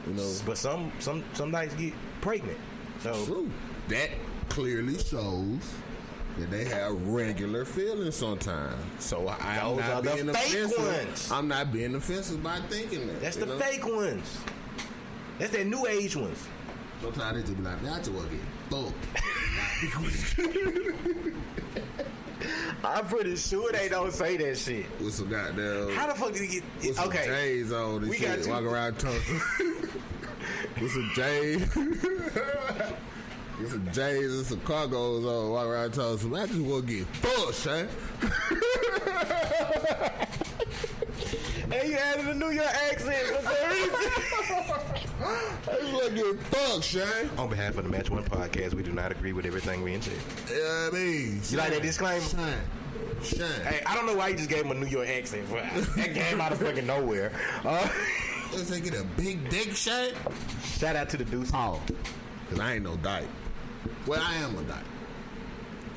You know. But some dykes get pregnant. So true. That clearly shows that they have regular feelings sometimes. So I'm not being offensive. I'm not being offensive by thinking that. That's the fake ones. That's the new age ones. Sometimes they just be like, man, I just want to get fucked. I'm pretty sure they don't say that shit. With some goddamn. How the fuck did he get? With some J's on and shit. Walk around Tulsa. With some J's. With some J's and some cargos on. Walk around Tulsa. I just want to get fucked, son. And you added a New York accent for some reason. I just want to get fucked, Shane. On behalf of the Match One podcast, we do not agree with everything we said. Yeah, I mean, you like that disclaimer? Shine. Hey, I don't know why you just gave him a New York accent. That came out of fucking nowhere. Let's say get a big dick, Shane. Shout out to the Deuce. Oh, because I ain't no dyke. Well, I am a dyke.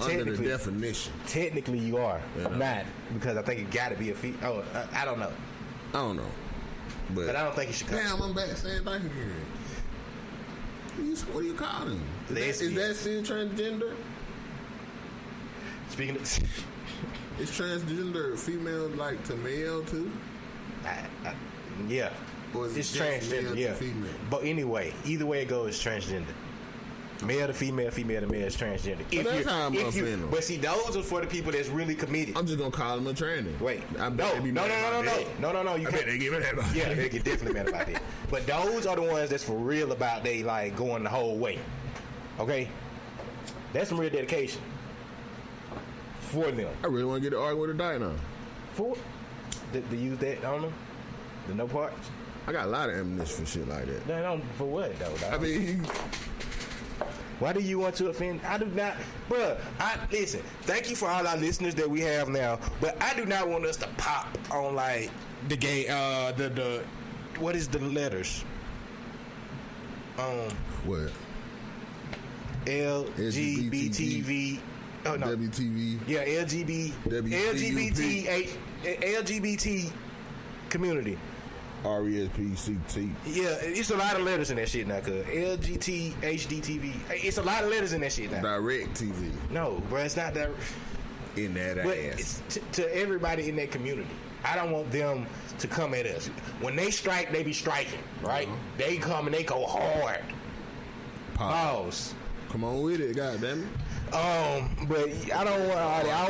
Under the definition. Technically, you are. You know? Not. Because I think it got to be a feat. Oh, I don't know. I don't know. But I don't think you should come. Damn, I'm back saying dyke again. What do you call them? Is that still transgender? Speaking of, is transgender female like to male too? Yeah. Or is it It's just transgender, male yeah. to female? But anyway, either way it goes, it's transgender. Male to female, female to male is transgender. That's how I'm offended. But see, those are for the people that's really committed. I'm just gonna call them a tranny. Wait, I bet no, they be no, mad no, about no, that. no, no, no, you I can't. bet they get mad about Yeah, that. they get definitely mad about that. But those are the ones that's for real about they like going the whole way. Okay, that's some real dedication for them. I really want to get to argue with a dyke now. For to use that on them, the no parts. I got a lot of ammunition for shit like that. No, for what though? I mean, why do you want to offend? I do not, bruh. Listen. Thank you for all our listeners that we have now, but I do not want us to pop on like the gay. The what is the letters? What? LGBTV. Oh no. WTV. Yeah, LGBT community. RESPCT. Yeah, it's a lot of letters in that shit now, cuz. LGT, HDTV. It's a lot of letters in that shit now. Direct TV. No, bro, it's not that. In that but ass. It's to everybody in that community. I don't want them to come at us. When they strike, they be striking, right? They come and they go hard. Pause. Come on with it, goddamn it. But I don't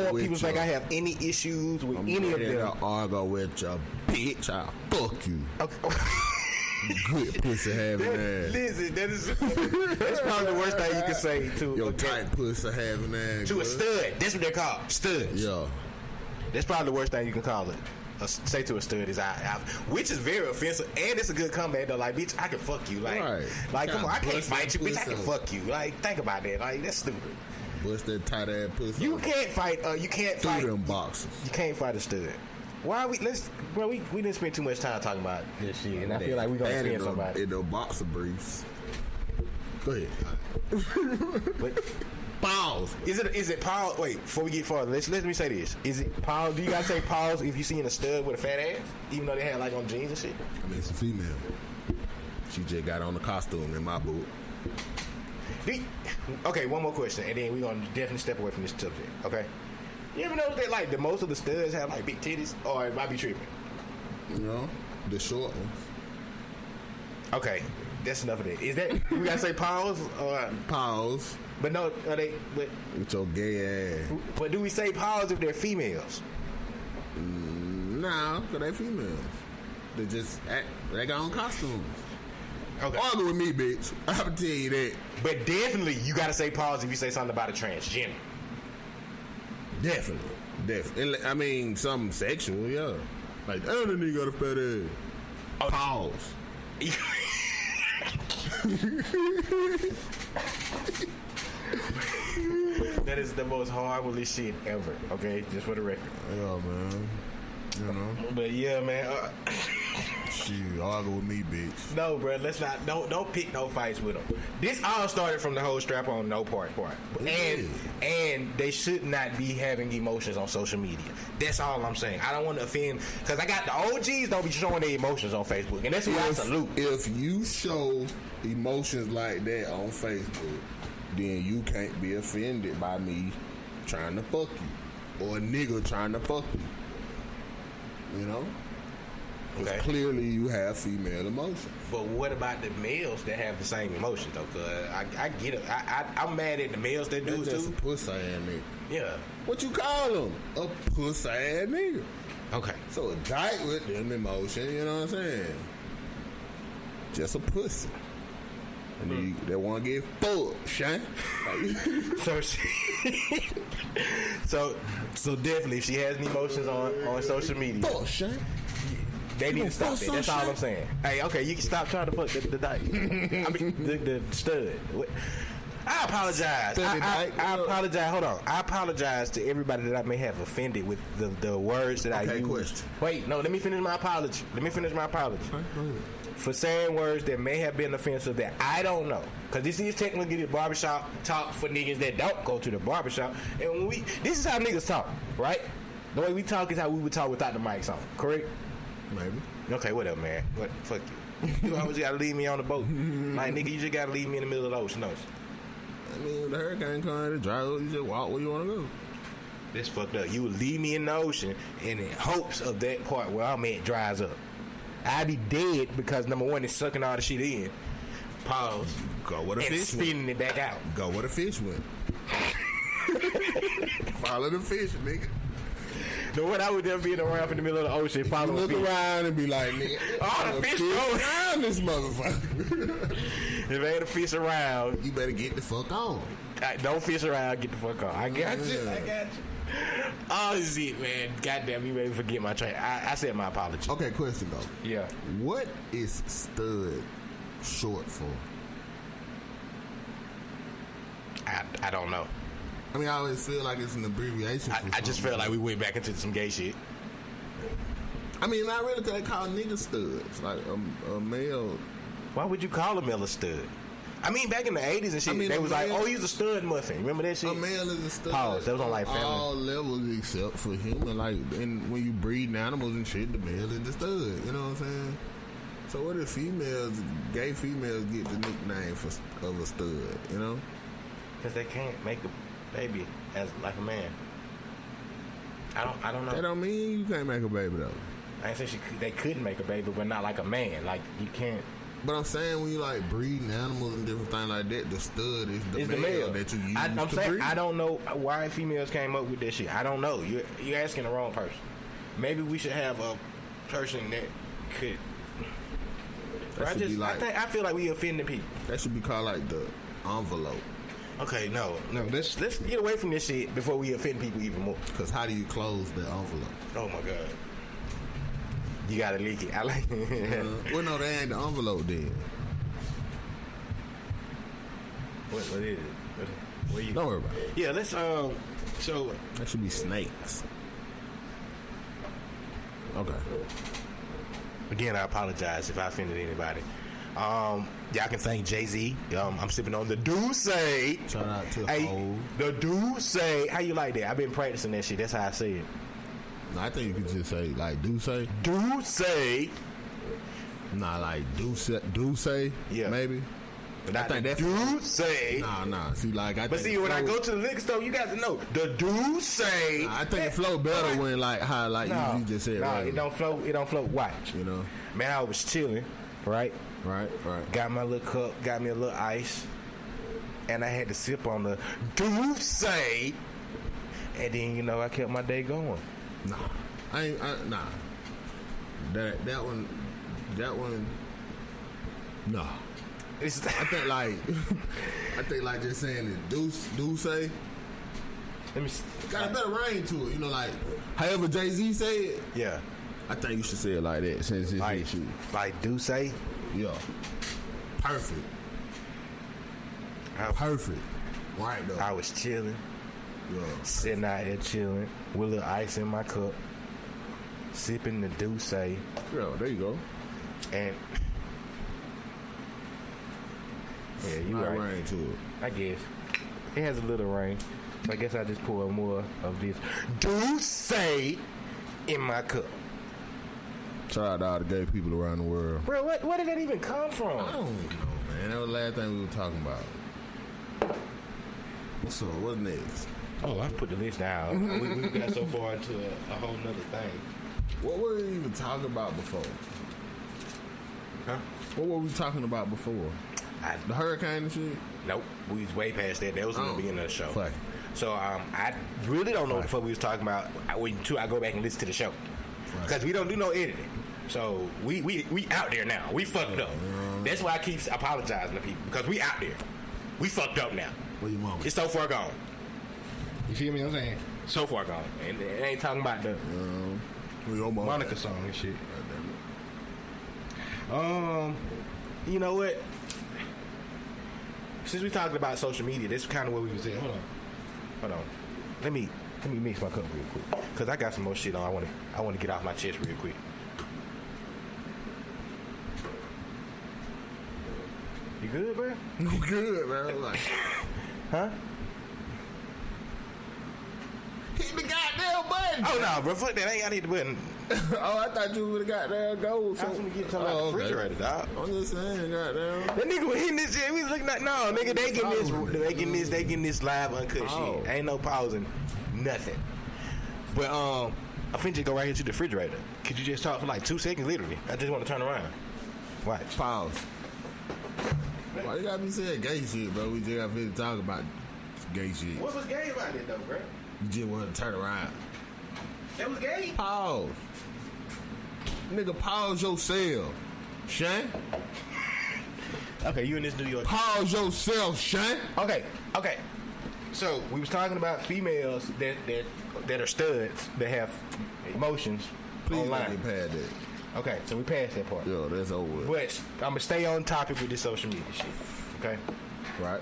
want people to think I have any issues with any of them. I'll argue with your bitch. I'll fuck you. Okay. Good pussy having ass. Listen, that's probably the worst thing you can say to your tight pussy having ass. To a stud. That's what they're called. Studs. Yeah. That's probably the worst thing you can call it. Say to a stud is which is very offensive, and it's a good comeback though. Like, bitch, I can fuck you. Like, like, come on, I can't fight you, bitch. I can fuck you. Like, think about that. Like, that's stupid. What's that tight ass pussy? You can't fight. You can't fight. Through them boxes. You can't fight a stud. Why we we didn't spend too much time talking about this shit, and I feel like we gonna offend somebody. In the boxer briefs. Go ahead. But pause. Is it pause? Wait, before we get far, let me say this. Is it pause? Do you guys say pause if you seeing a stud with a fat ass, even though they had like on jeans and shit? I mean, it's a female. She just got on the costume in my book. Okay, one more question, and then we're gonna definitely step away from this subject. Okay. You ever notice that like the most of the studs have like big titties, or it might be tripping? You know, the short ones. Okay, that's enough of that. Is that we gotta say pause or pause? But no, are they? But with your gay ass. But do we say pause if they're females? Nah, cause they females. They just they got on costumes. Okay. Argue with me, bitch. I'll tell you that. But definitely, you gotta say pause if you say something about a transgender. Definitely. I mean, something sexual, yeah. Like, oh, the nigga got a fat ass. Oh. Pause. That is the most horrible shit ever. Okay, just for the record. Yeah, man. You know. But yeah, man. Shit, argue with me, bitch. No, bro. Let's not. Don't pick no fights with them. This all started from the whole strap on no part. And they should not be having emotions on social media. That's all I'm saying. I don't want to offend because I got the OGs don't be showing their emotions on Facebook, and that's who I salute. If you show emotions like that on Facebook, then you can't be offended by me trying to fuck you or a nigga trying to fuck you. You know? Because clearly you have female emotions. But what about the males that have the same emotions, though? Because I get it. I'm mad at the males that do it, just too. A pussy ass nigga. Yeah. What you call them? A pussy ass nigga. Okay. So a dyke with them emotion, you know what I'm saying? Just a pussy. And they want to get fucked, Shane. So definitely, if she has any emotions on social media, fuck, Shane. They need to stop it. That's all I'm saying. Hey, okay, you can stop trying to fuck the dyke. I mean, the stud. I apologize. I apologize. Hold on. I apologize to everybody that I may have offended with the words that I used. Question. Wait, no. Let me finish my apology. For saying words that may have been offensive that I don't know. Because this is technically the barbershop talk for niggas that don't go to the barbershop. And when this is how niggas talk, right? The way we talk is how we would talk without the mics on, correct? Maybe. Okay, whatever, man. What? Fuck you. You always gotta leave me on the boat. Like, nigga, you just gotta leave me in the middle of the ocean, don't you? I mean, the hurricane comes to drive, you just walk where you wanna go. That's fucked up. You would leave me in the ocean and in hopes of that part where I'm at dries up. I'd be dead because number one, it's sucking all the shit in. Pause. Go where the and fish spinning it back out. Go where the fish went. Follow the fish, nigga. No, what I would never be around in the middle of the ocean. Follow look around and be like, nigga, all the fish go around this motherfucker. If ain't a fish around, you better get the fuck on. Don't fish around, get the fuck on. I got you. Oh shit, man. Goddamn, you made me forget my train. I said my apology. Okay, question though. Yeah. What is stud short for? I don't know. I mean, I always feel like it's an abbreviation. I just feel like we went back into some gay shit. I mean, not really, because they call niggas studs. Like a male. Why would you call a male a stud? I mean, back in the 80s and shit, they was like, oh, he's a stud muffin. Remember that shit? A male is a stud. Pause. That was on like Family. All levels except for human. Like, and when you breed animals and shit, the male is the stud. You know what I'm saying? So what if gay females get the nickname of a stud, you know? Because they can't make a baby as like a man. I don't know. That don't mean you can't make a baby though. I ain't saying they couldn't make a baby, but not like a man. Like you can't. But I'm saying when you like breeding animals and different things like that, the stud is the male that you use. I'm saying breed. I don't know why females came up with that shit. I don't know. You're asking the wrong person. Maybe we should have a person that could. I feel like we offending people. That should be called like the envelope. Okay, no. Let's get away from this shit before we offend people even more. Because how do you close the envelope? Oh my god. You gotta leak it. I like it. Well, no, that ain't the envelope then. What is it? Where you? Don't worry about it. Yeah, let's so that should be snakes. Okay. Again, I apologize if I offended anybody. Y'all can thank Jay-Z. I'm sipping on the Douce. Shout out to the Douce. How you like that? I've been practicing that shit. That's how I say it. No, I think you could just say like Douce. Douce. Nah, like Douce. Yeah, maybe. But I think that's Douce. Nah. See, like I. But see, when I go to the liquor store, you got to know the Douce. Nah, I think it flow better when like how like you just said. No, it don't flow. It don't flow. Watch. You know, man, I was chilling, right. Right. Got my little cup, got me a little ice, and I had to sip on the Douce, and then I kept my day going. Nah, nah. That one. Nah. I think like just saying it. Douce. Let me. Got a better ring to it, like however Jay-Z say it. Yeah. I think you should say it like that since it's like Douce. Yeah. Perfect. Perfect. Right though. I was chilling. Yeah. Sitting out here chilling with a little ice in my cup. Sipping the Douce. Yeah, there you go. And yeah, you right. Rain to it. I guess. It has a little rain. So I guess I just pour more of this Douce in my cup. Shout out to all the gay people around the world. Bro, where did that even come from? I don't know, man. That was the last thing we were talking about. So, what's next? Oh, I put the list down. we got so far into a whole nother thing. What were we even talking about before? Huh? What were we talking about before? The hurricane and shit? Nope. We was way past that. That was in the beginning of the show. Fuck. So, I really don't know what the fuck we was talking about. I go back and listen to the show. Because we don't do no editing. So we out there now. We fucked up. That's why I keep apologizing to people. Because we out there. We fucked up now. Where your mama? It's so far gone. You feel me? I'm saying? So far gone. And it ain't talking about the Monica song and shit. You know what? Since we talked about social media, this is kind of what we was in. Hold on. Let me mix my cup real quick, cause I got some more shit on. I want to get off my chest real quick. You good, bro? I'm good, man. Like, huh? Hit the goddamn button. Oh no, bro, fuck that. I ain't gotta hit the button. Oh, I thought you would have goddamn gold. I was gonna get something out the refrigerator, dog. I'm just saying, goddamn. That nigga was hitting this shit. We was looking at no, nigga. They getting this live uncut shit. Ain't no pausing, nothing. But I'm finna just go right here to the refrigerator. Could you just talk for like 2 seconds, literally? I just want to turn around. Watch. Pause. Why you gotta be saying gay shit, bro? We just got to talk about gay shit. What was gay about it, though, bro? You just want to turn around. That was gay? Pause. Nigga, pause yourself. Shane? Okay, you in this New York. Pause yourself, Shane. Okay. So, we was talking about females that are studs, that have emotions. Please online. let me past that. Okay, so we passed that part. Yo, that's over with. But I'm going to stay on topic with this social media shit. Okay? Right.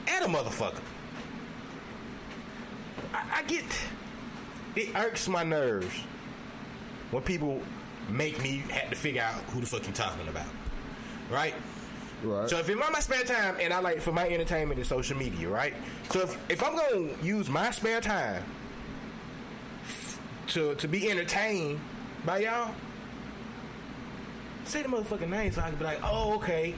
Add a motherfucker. I get... It irks my nerves when people make me have to figure out who the fuck you talking about. Right? Right. So if it's my spare time, and I like for my entertainment is social media, right? So if I'm going to use my spare time to be entertained by y'all, say the motherfucking name so I can be like, oh, okay,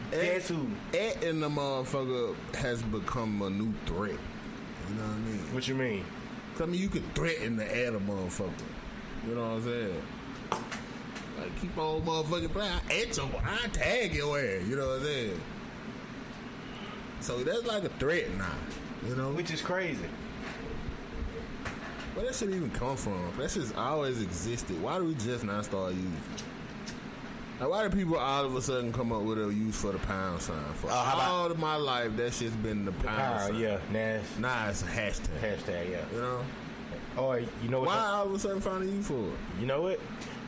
that's who. And the motherfucker has become a new threat. You know what I mean? What you mean? I mean, you could threaten to add a motherfucker. You know what I'm saying? Like, keep on motherfucking playing. I tag your ass. You know what I'm saying? So that's like a threat now. You know? Which is crazy. Where that shit even come from? That shit's always existed. Why do we just not start using it? Like, why do people all of a sudden come up with a use for the pound sign? For all of my life, that shit's been the pound sign. Yeah, nah, it's a hashtag. Hashtag, yeah. You know? Or, you know what? Why all of a sudden find a use for it? You know what?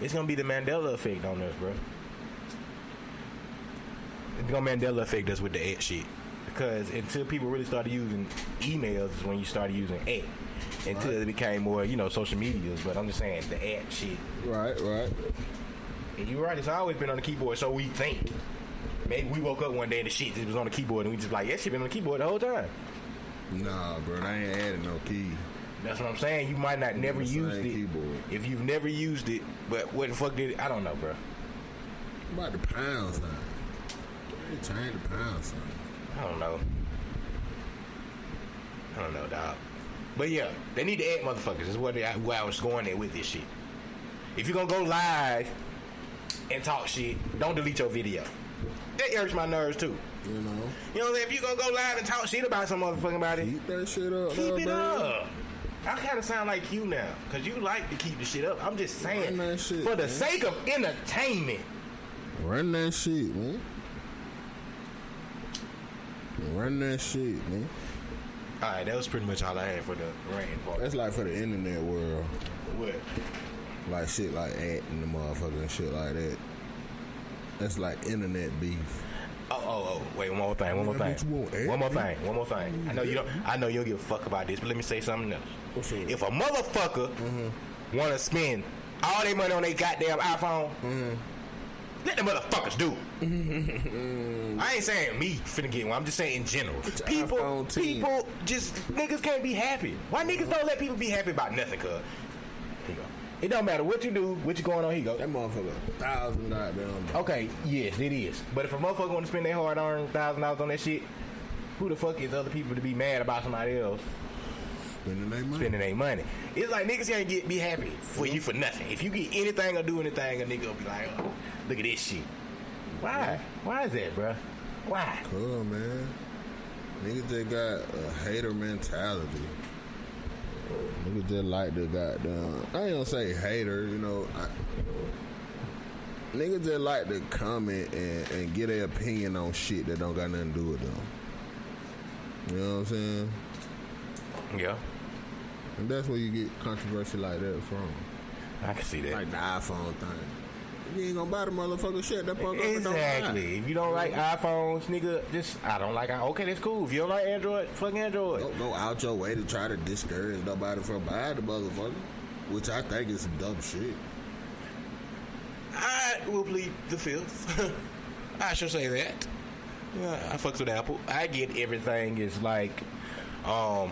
It's going to be the Mandela effect on us, bro. It's going to Mandela effect us with the ad shit. Because until people really started using emails is when you started using ad. Until it became more, social medias. But I'm just saying, the ad shit. Right. And you're right, it's always been on the keyboard, so we think. Maybe we woke up one day and the shit just was on the keyboard and we just like, that shit been on the keyboard the whole time. Nah, bro, I ain't adding no key. That's what I'm saying. You might not never used it. Keyboard. If you've never used it, but what the fuck did it? I don't know, bro. What about the pound sign? They changed the pound sign. I don't know, dog. But yeah, they need to add motherfuckers. Is where I was going there with this shit. If you're gonna go live and talk shit, don't delete your video. That irks my nerves too. You know what I'm saying? If you gonna go live and talk shit about some motherfucking body, keep that shit up. Keep it up. I kind of sound like you now, because you like to keep the shit up. I'm just saying, for the sake of entertainment. Run that shit, man. Run that shit, man. Alright, that was pretty much all I had for the ranting part. That's like for the internet world. What? Like shit like and the motherfucker and shit like that. That's like internet beef. Oh, wait, one more thing. One more thing. I know you don't give a fuck about this, but let me say something else. What's up? If a motherfucker wanna spend all their money on their goddamn iPhone, let the motherfuckers do it. I ain't saying me finna get one. I'm just saying in general. People just niggas can't be happy. Why niggas don't let people be happy about nothing? Cause here you go. It don't matter what you do, what you going on. Here you go. That motherfucker $1,000. Okay, yes, it is. But if a motherfucker want to spend their hard-earned $1,000 on that shit, who the fuck is other people to be mad about somebody else spending their money? It's like niggas can't be happy for you for nothing. If you get anything or do anything, a nigga will be like, oh, look at this shit. Why? Why is that, bro? Why? Cool, man. Niggas just got a hater mentality. Niggas just like the goddamn. I ain't gonna say hater, niggas just like to comment and get their opinion on shit that don't got nothing to do with them. You know what I'm saying? Yeah. And that's where you get controversy like that from. I can see that. Like the iPhone thing. You ain't gonna buy the motherfucker shit. That motherfucker exactly. If you don't like iPhones, nigga, I don't like. Okay, that's cool. If you don't like Android, fuck Android. Don't go out your way to try to discourage nobody from buying the motherfucker, which I think is some dumb shit. I will plead the fifth. I should say that. Yeah, I fucks with Apple. I get everything is like, I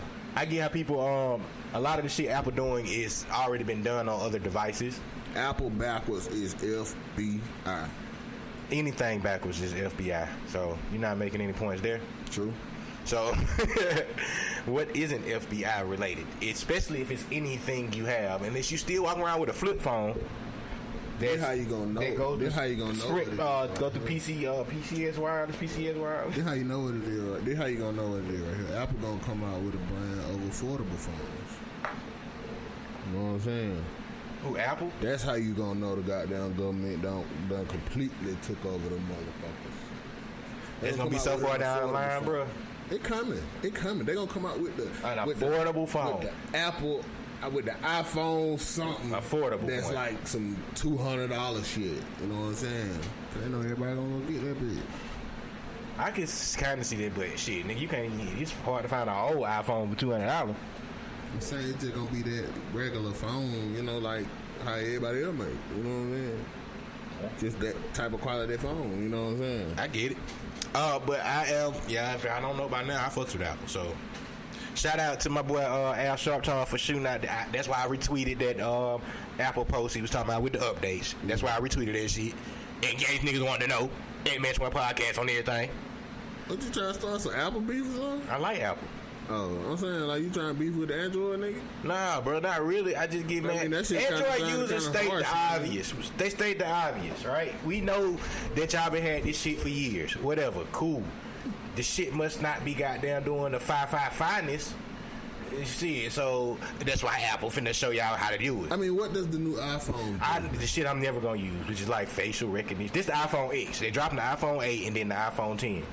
get how people, a lot of the shit Apple doing is already been done on other devices. Apple backwards is FBI. Anything backwards is FBI. So you're not making any points there. True. So what isn't FBI related, especially if it's anything you have, unless you still walking around with a flip phone. That's how you gonna know. That's how you gonna know. Go through PCS wireless. This how you know what it is. Right? This how you gonna know what it is right here. Apple gonna come out with a brand of affordable phones. You know what I'm saying? Who, Apple? That's how you gonna know the goddamn government done completely took over the motherfuckers. It's gonna be so far down the line, bro. It coming. They gonna come out with an affordable phone. With the Apple. With the iPhone something affordable that's point. Like some $200 shit. You know what I'm saying? They know everybody gonna get that bitch. I can kind of see that, but shit, nigga, you can't. It's hard to find an old iPhone for $200. I'm saying it's just gonna be that regular phone, you know, like how everybody else make. You know what I'm saying? Just that type of quality phone. You know what I'm saying? I get it. But I am. Yeah, if I don't know by now, I fucks with Apple. So. Shout out to my boy Al Sharpton for shooting out. That's why I retweeted that Apple post he was talking about with the updates. That's why I retweeted that shit. In case niggas want to know. Ain't Match One podcast on everything. What you trying to start some Apple beef or something? I like Apple. Oh, I'm saying like you trying to beef with the Android nigga? Nah, bro, not really. I just get mad. Android users state the obvious. They state the obvious, right? We know that y'all been had this shit for years. Whatever, cool. The shit must not be goddamn doing the 5.5 fineness. Shit, so that's why Apple finna show y'all how to do it. I mean, what does the new iPhone do? The shit I'm never gonna use, which is like facial recognition. This is the iPhone 8. So they dropping the iPhone 8 and then the iPhone 10.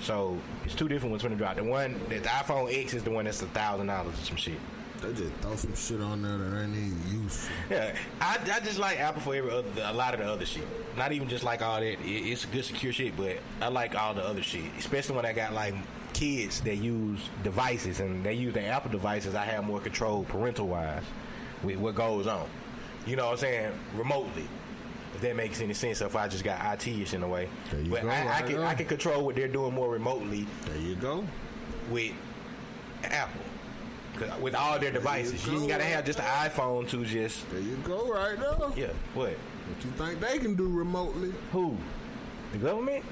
So it's two different ones when they drop. The iPhone X is the one that's $1,000 or some shit. They just throw some shit on there that ain't even useful. Yeah, I just like Apple for a lot of the other shit. Not even just like all that. It's good secure shit, but I like all the other shit. Especially when I got like kids that use devices and they use their Apple devices. I have more control parental wise with what goes on. You know what I'm saying? Remotely. If that makes any sense. So if I just got IT-ish in a way. But I can control what they're doing more remotely. There you go. With Apple. With all their devices. You ain't gotta have just an iPhone to just. There you go, right there. Yeah, what? What you think they can do remotely? Who? The government?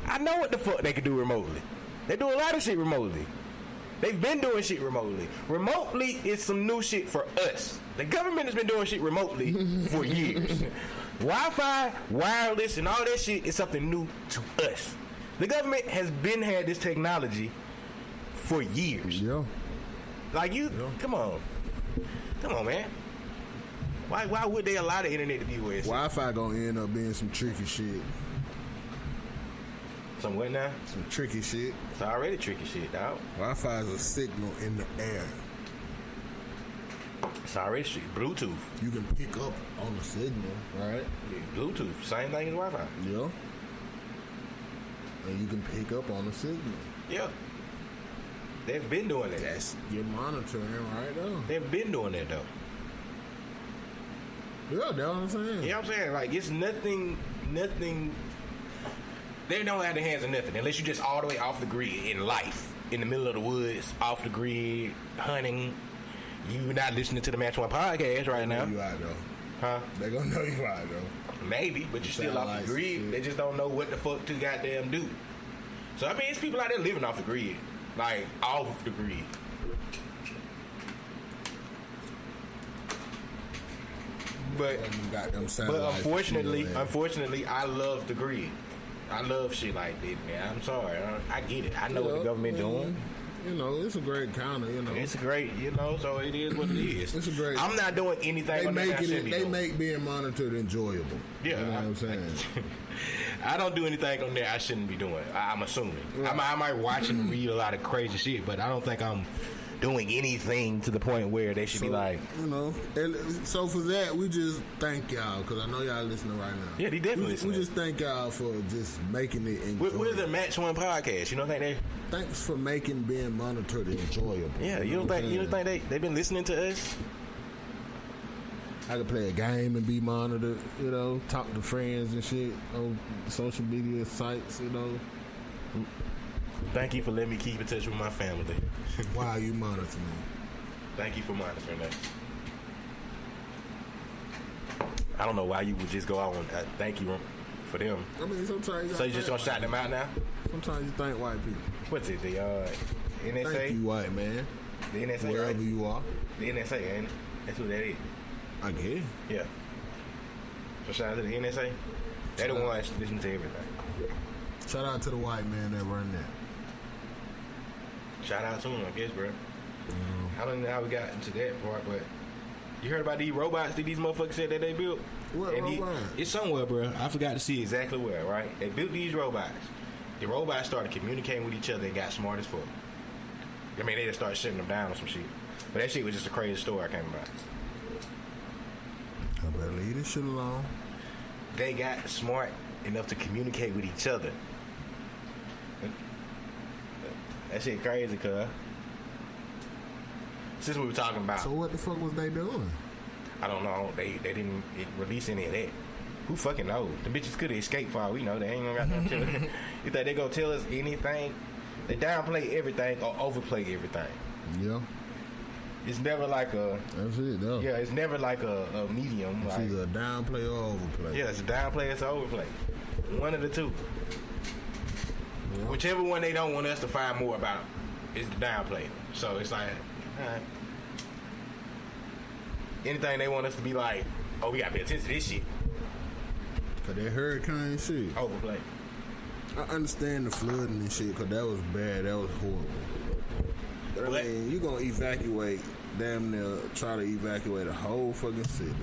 I know what the fuck they can do remotely. They do a lot of shit remotely. They've been doing shit remotely. Remotely is some new shit for us. The government has been doing shit remotely for years. Wi-Fi, wireless, and all that shit is something new to us. The government has been had this technology for years. Yeah. Like come on, man. Why would they allow the internet to be where it's Wi-Fi gonna end up being some tricky shit. Some what now? Some tricky shit. It's already tricky shit, dog. Wi-Fi is a signal in the air. It's already shit. Bluetooth. You can pick up on the signal, right? Yeah, Bluetooth, same thing as Wi-Fi. Yeah. And you can pick up on the signal. Yeah. They've been doing that. That's you're monitoring right now. They've been doing that though. Yeah, that's what I'm saying. Yeah, I'm saying like it's nothing. They don't have their hands on nothing unless you just all the way off the grid in life, in the middle of the woods, off the grid, hunting. You not listening to the Match One podcast right now. You out though, huh? They gonna know you out though. Maybe, but you're still off the grid. Shit. They just don't know what the fuck to goddamn do. So I mean, it's people out there living off the grid. Like, off the grid. But unfortunately, I love the grid. I love shit like that, man. I'm sorry. I get it. I know what the government doing. You know, it's a great counter, you know. It's a great, so it is what it is. It's a great. I'm not doing anything. They make being monitored enjoyable. Yeah. You know what I'm saying? I don't do anything on there I shouldn't be doing. I'm assuming. Right. I might watch and read a lot of crazy shit, but I don't think I'm doing anything to the point where they should be like, you know. And so for that, we just thank y'all because I know y'all listening right now. Yeah, they definitely listening. We just thank y'all for just making it enjoyable. We're the Match One podcast. You don't think they? Thanks for making being monitored enjoyable. Yeah, you don't think they've been listening to us? I could play a game and be monitored, you know, talk to friends and shit on social media sites, you know. Thank you for letting me keep in touch with my family. Why are you monitoring me? Thank you for monitoring us. I don't know why you would just go out and thank you for them. I mean, sometimes. So you just gonna shout them out now? Sometimes you thank white people. What's it? NSA. Thank you, white man. The NSA, wherever right? you are. The NSA, ain't it? That's who that is. I guess. Yeah. So shout out to the NSA. They the ones listening to everything. Shout out to the white man that run that. Shout out to him, I guess, bro. I don't know how we got into that part, but you heard about these robots that these motherfuckers said that they built? What robot? It's somewhere, bro. I forgot to see exactly where, right? They built these robots. The robots started communicating with each other and got smart as fuck. I mean, they just started shutting them down or some shit. But that shit was just a crazy story I came about. I better leave this shit alone. They got smart enough to communicate with each other. That shit crazy, cuz. Since we were talking about. So what the fuck was they doing? I don't know. They didn't release any of that. Who fucking knows? The bitches could have escaped for all we know. They ain't gonna got nothing to tell us. You think they gonna tell us anything? They downplay everything or overplay everything. Yeah. It's never like a. That's it, though. Yeah, it's never like a medium. It's like, either a downplay or overplay. Yeah, it's a downplay, it's an overplay. One of the two. Yeah. Whichever one they don't want us to find more about is the downplay. So it's like, anything they want us to be like, oh, we gotta pay attention to this shit. Cause that hurricane shit. Overplay. I understand the flooding and shit, cause that was bad. That was horrible. But I mean, you gonna evacuate, damn near try to evacuate a whole fucking city.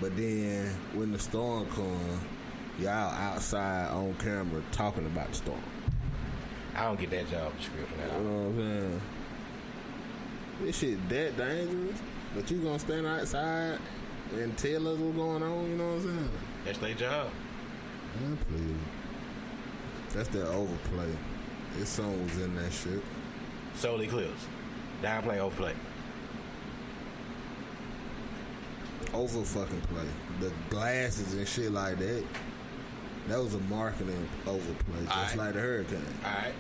But then when the storm comes, y'all outside on camera talking about the storm. I don't get that job description at all. You know what I'm saying? This shit that dangerous, but you gonna stand outside and tell us what's going on, you know what I'm saying? That's their job. Man, please. That's their overplay. This song was in that shit. Solely clips. Downplay, overplay. Over fucking play. The glasses and shit like that. That was a marketing overplay, just like the hurricane. Alright,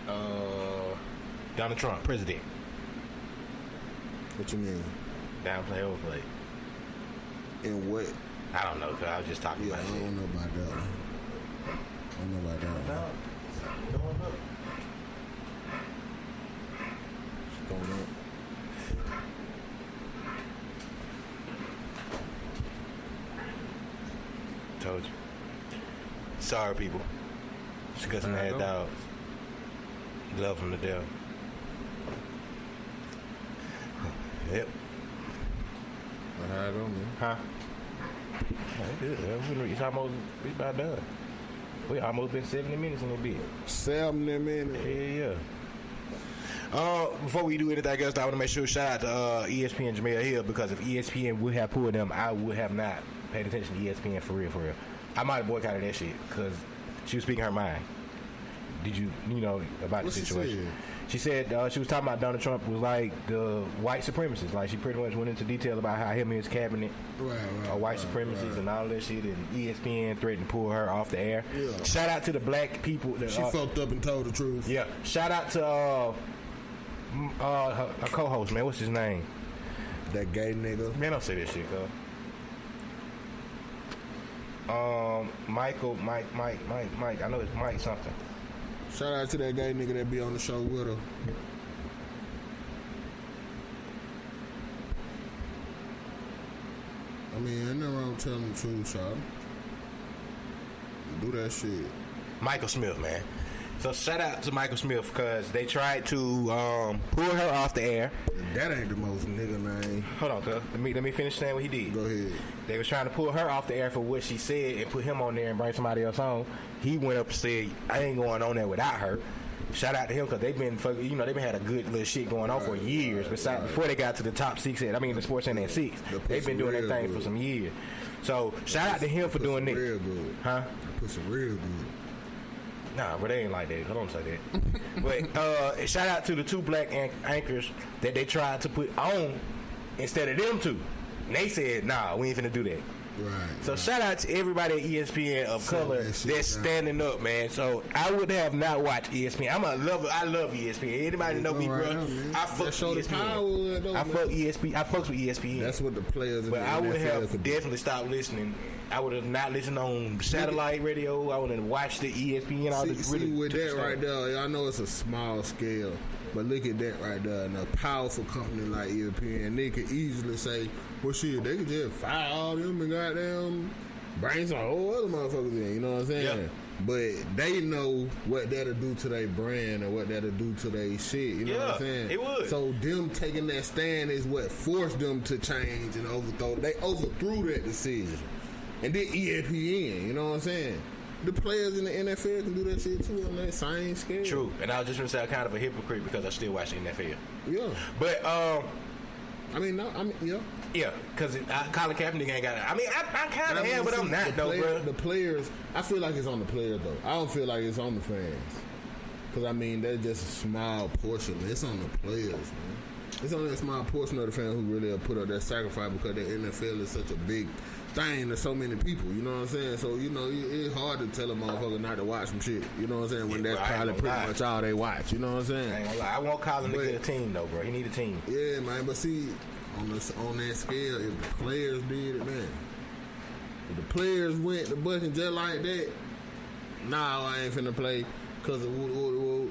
Donald Trump, president. What you mean? Downplay, overplay. And what? I don't know, cause I was just talking about shit. I don't know about that. I don't know about that. No. Going up. It's going up. Told you. Sorry, people. Just got some head dogs. Love from the devil. Yep. How it go, man? Huh? It's almost about done. We almost been 70 minutes in the bit. 70 minutes? Yeah. Before we do anything else, I want to make sure shout out to ESPN Jamele Hill, because if ESPN would have pulled them, I would have not paid attention to ESPN for real. I might have boycotted that shit because she was speaking her mind. Did you know about the situation? She said she was talking about Donald Trump was like the white supremacists. Like, she pretty much went into detail about how him and his cabinet are white supremacists and all that shit. And ESPN threatened to pull her off the air. Yeah. Shout out to the black people. She fucked up and told the truth. Yeah. Shout out to her co-host, man. What's his name? That gay nigga. Man, don't say that shit, cuz. Mike. I know it's Mike something. Shout out to that gay nigga that be on the show with her. I mean, ain't nothing wrong with telling the truth, y'all. Do that shit. Michael Smith, man. So shout out to Michael Smith, because they tried to pull her off the air. That ain't the most nigga name. Hold on, cuz. Let me finish saying what he did. Go ahead. They was trying to pull her off the air for what she said and put him on there and bring somebody else on. He went up and said, I ain't going on there without her. Shout out to him, because they've been had a good little shit going on for years. Before they got to the top 6, the Sports Center at 6, they've been doing that thing for some years. So shout out to him for doing that. Real good. Huh? Put some real good. Nah, but they ain't like that. I don't say that. But shout out to the 2 black anchors that they tried to put on instead of them 2. And they said, nah, we ain't finna do that. Right. So shout out to everybody at ESPN of color that's standing up, man. So I would have not watched ESPN. I'm a lover. I love ESPN. Anybody know me, bro? I fuck ESPN. I fuck ESPN. I fucks with ESPN. That's what the players. But I would have definitely stopped listening. I would have not listened on satellite radio. I would have watched the ESPN. See with that right there, I know it's a small scale, but look at that right there. And a powerful company like ESPN, they could easily say, well, shit, they could just fire all them and goddamn bring some whole other motherfuckers in. You know what I'm saying? Yeah. But they know what that'll do to their brand and what that'll do to their shit. You know what I'm saying? It would. So them taking that stand is what forced them to change and overthrow. They overthrew that decision. And then ESPN, you know what I'm saying? The players in the NFL can do that shit too on that same scale. True. And I was just going to say I'm kind of a hypocrite because I still watch the NFL. Yeah. But, yeah. Yeah, because Colin Kaepernick ain't got it. I mean, I kind of am, but I'm not, though, bro. The players, I feel like it's on the players, though. I don't feel like it's on the fans. Because, I mean, that's just a small portion. It's on the players, man. It's only a small portion of the fans who really put up that sacrifice because the NFL is such a big thing to so many people, you know what I'm saying? So, you know, it's hard to tell a motherfucker not to watch some shit, you know what I'm saying, when that's probably pretty much all they watch, you know what I'm saying? I ain't gonna lie. I want Colin to get a team, though, bro. He need a team. Yeah, man, but see, on that scale, if the players did it, man, if the players went the button just like that, nah, I ain't finna play because of woo.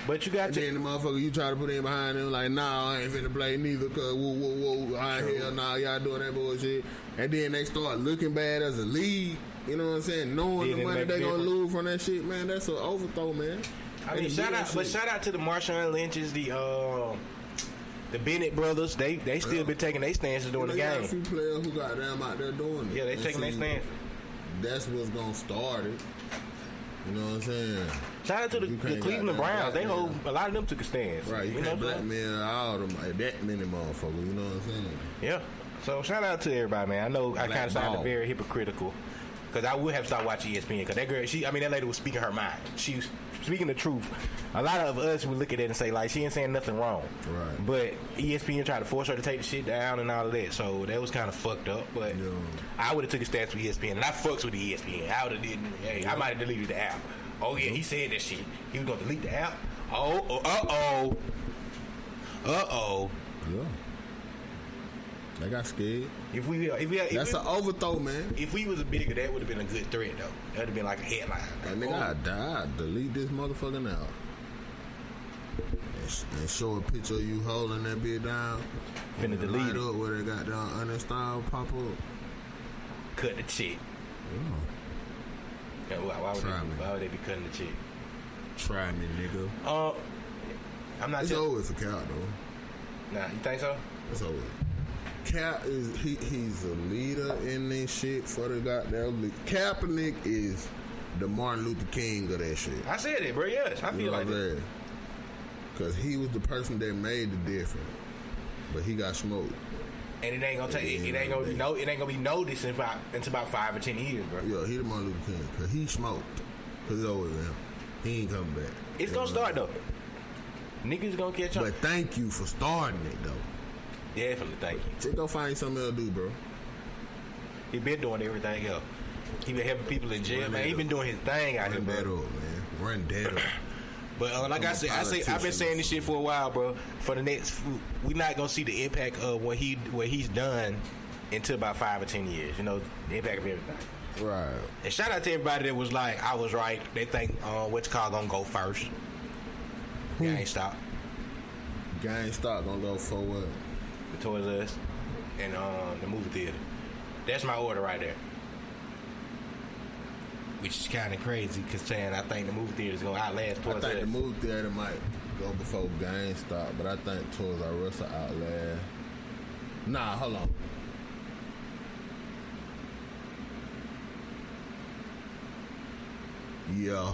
But you got then the motherfucker you try to put in behind them like, nah, I ain't finna play neither because whoa, hell nah, y'all doing that bullshit. And then they start looking bad as a league, you know what I'm saying? Knowing the money they gonna lose from that shit, man, that's an overthrow, man. I mean, shout out to the Marshawn Lynch's, the Bennett brothers. They still been taking their stances during the game. Got a few players who got them out there doing it. Yeah, they taking their stance. That's what's gonna start it. You know what I'm saying? Shout out to the Cleveland Browns. They hold a lot of them took a stance. Right, you can't blackmail all them like that many motherfuckers. You know what I'm saying? Yeah. So shout out to everybody, man. I know I kind of sounded very hypocritical because I would have stopped watching ESPN because that girl, that lady was speaking her mind. She was speaking the truth. A lot of us would look at it and say like she ain't saying nothing wrong. Right. But ESPN tried to force her to take the shit down and all of that. So that was kind of fucked up. But I would have took a stance with ESPN and I fucks with the ESPN. I would have did. Hey, I might have deleted the app. Oh yeah, he said that shit. He was gonna delete the app. Uh oh. Yeah. They got scared. If we that's an overthrow, man. If we was bigger, that would have been a good threat, though. That would have been like a headline. That nigga, I delete this motherfucker now. And show a picture of you holding that bitch down. Finna delete it. Up where they got down uninstalled pop up. Cut the check. Yeah, why would they be cutting the check? Try me, nigga. I'm not. It's over for Cal though. Nah, you think so? It's over. Cap is he's a leader in this shit for the goddamn league. Kaepernick is the Martin Luther King of that shit. I said it, bro. Yes, I feel like that. Because he was the person that made the difference, but he got smoked. And it ain't gonna take. It ain't gonna be noticed until about 5 or 10 years, bro. Yeah, he the Martin Luther King because he smoked. Cause it's over now. He ain't coming back. It's gonna start though. Niggas gonna catch up. But thank you for starting it though. Definitely, thank you. Just go find something else to do, bro. He been doing everything else. He been helping people in jail, man. He been doing his thing out here, bro. Run that up, man. Run that up. But like I've been saying this shit for a while, bro. For the next, we're not gonna see the impact of what he's done until about 5 or 10 years. You know, the impact of everything. Right. And shout out to everybody that was like, I was right. They think which car gonna go first. GameStop. GameStop gonna go for what? The Toys R Us and the movie theater. That's my order right there. Which is kind of crazy because I think the movie theater is gonna outlast Toys R Us. I think the movie theater might go before GameStop, but I think Toys R Us will outlast. Nah, hold on. Yeah.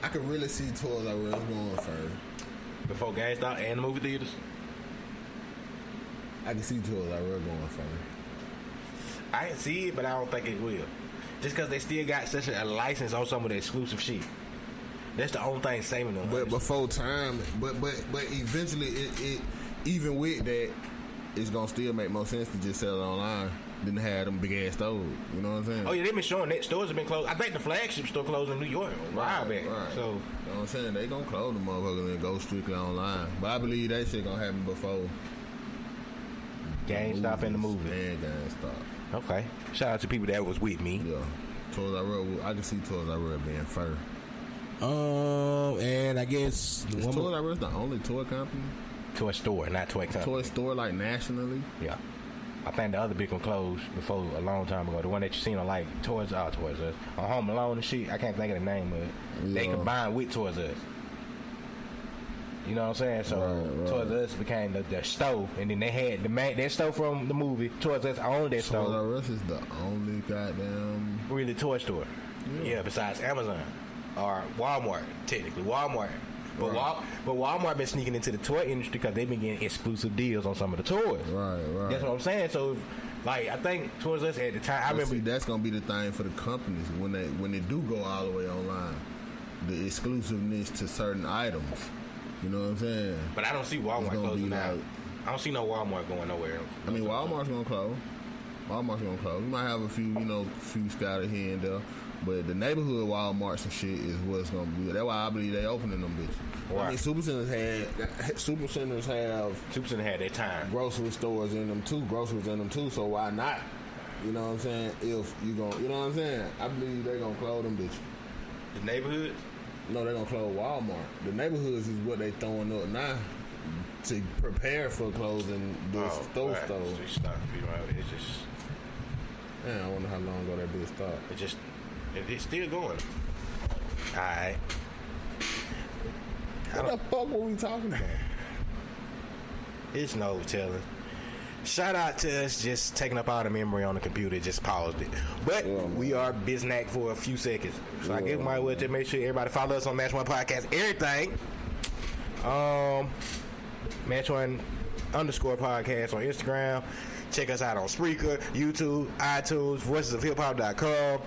I could really see Toys R Us going first. Before GameStop and the movie theaters? I can see Toys R Us going first. I can see it, but I don't think it will. Just because they still got such a license on some of the exclusive shit. That's the only thing saving them. But before time, but eventually, it even with that, it's gonna still make more sense to just sell it online. didn't have them big ass stores. You know what I'm saying? Oh yeah, they've been showing that stores have been closed. I think the flagship store closed in New York a while back. Right. So you know what I'm saying? They gonna close the motherfuckers and go strictly online. But I believe that shit gonna happen before GameStop and the movie. And GameStop. Okay. Shout out to people that was with me. Yeah. Toys R Us, I can see Toys R Us being first. And I guess Is Toys R Us the only toy company? Toy store, not toy company. Toy store, like nationally? Yeah. I think the other big one closed before a long time ago. The one that you seen on like Toys R Us, on Home Alone and shit. I can't think of the name of it. Yeah. They combined with Toys R Us. You know what I'm saying? So Right. Toys R Us became the store, and then they had that store from the movie. Toys R Us owned that store. Toys R Us is the only goddamn really toy store. Yeah, besides Amazon or Walmart, technically Walmart. But but Walmart been sneaking into the toy industry because they've been getting exclusive deals on some of the toys. Right. That's what I'm saying. So, like, I think Toys R Us at the time, I remember that's gonna be the thing for the companies when they do go all the way online, the exclusiveness to certain items. You know what I'm saying? But I don't see Walmart closing now. I don't see no Walmart going nowhere. I mean, Walmart's gonna close. We might have a few scattered here and there, but the neighborhood Walmarts and shit is what's gonna be. That's why I believe they opening them bitches. Right. I mean, Super Centers had their time. Grocery stores in them too. Groceries in them too. So why not? You know what I'm saying? If you gon', you know what I'm saying? I believe they gonna close them bitches. The neighborhoods? No, they gonna close Walmart. The neighborhoods is what they throwing up now to prepare for closing the store. It's just. Man, I wonder how long ago that bitch stopped. It's still going. Alright. What the fuck were we talking about? It's no telling. Shout out to us just taking up all the memory on the computer, just paused it. But we are biznack for a few seconds. So I guess we might well just make sure everybody follow us on Match One Podcast. Everything. Match One _podcast on Instagram. Check us out on Spreaker, YouTube, iTunes, voicesofhiphop.com.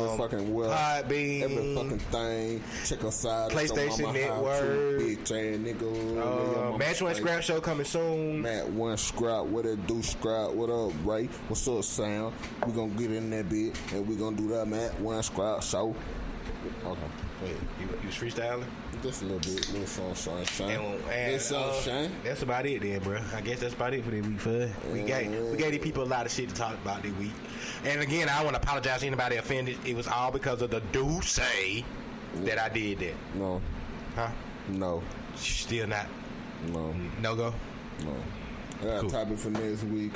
Every fucking web, Podbean, every fucking thing. Check us out. PlayStation Network. Bitch ass nigga. Match One Scrap Show coming soon. Matt One Scrap, what it do, Scrap? What up, Ray? What's up, Sound? We gonna get in that bit and we gonna do that Matt One Scrap Show. Okay. Wait, you was freestyling? Just a little bit, little sunshine. That's about it then, bro. I guess that's about it for this week, Fud. We gave these people a lot of shit to talk about this week. And again, I want to apologize to anybody offended. It was all because of the do say that I did that. No. Huh? No. Still not? No. No go? No. I got a topic for next week.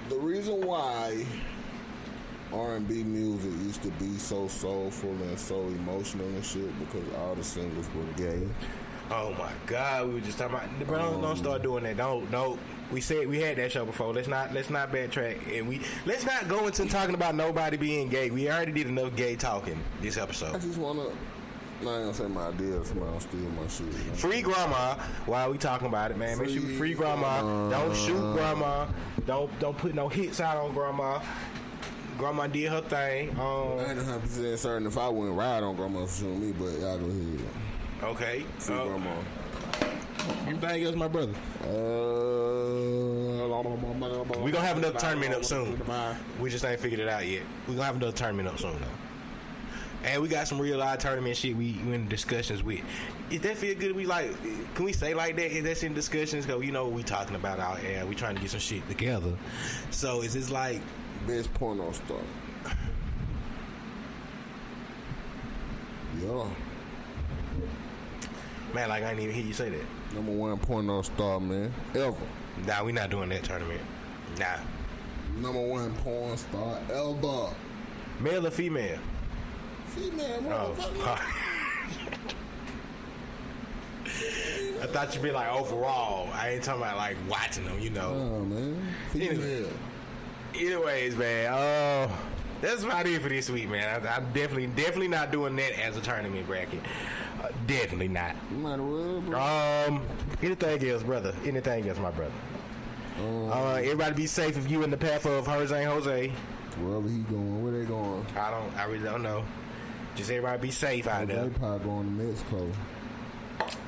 The reason why R&B music used to be so soulful and so emotional and shit because all the singles were gay. Oh my God, we were just talking about, bro. Don't start doing that. Don't. We said we had that show before. Let's not backtrack and let's not go into talking about nobody being gay. We already did enough gay talking this episode. I just wanna. I ain't gonna say my ideas. Somebody don't steal my shit. You know? Free grandma. While we talking about it, man. Make sure we free grandma. Don't shoot grandma. Don't put no hits out on grandma. Grandma did her thing. I ain't 100% certain if I wouldn't ride on grandma for shooting me, but y'all go ahead. Okay. Free grandma. Anything else, my brother? We gonna have another tournament up soon. We just ain't figured it out yet. We gonna have another tournament up soon though. And we got some real live tournament shit we in discussions with. Is that feel good? Can we say like that? Is that in discussions? Cause you know what we talking about out here. We trying to get some shit together. So is this like best porno star? Yeah. Man, like I didn't even hear you say that. Number one porno star, man. Ever. Nah, we not doing that tournament. Nah. Number one porn star ever. Male or female? Female, motherfucker. I thought you'd be like overall. I ain't talking about like watching them, you know. Oh, man. Female. Anyways, man. That's about it for this week, man. I'm definitely not doing that as a tournament bracket. Definitely not. Might as well, bro. Anything else, brother? Anything else, my brother? Everybody be safe if you in the path of Jose. Wherever he going, where they going? I really don't know. Just everybody be safe out there. They probably going to Mexico.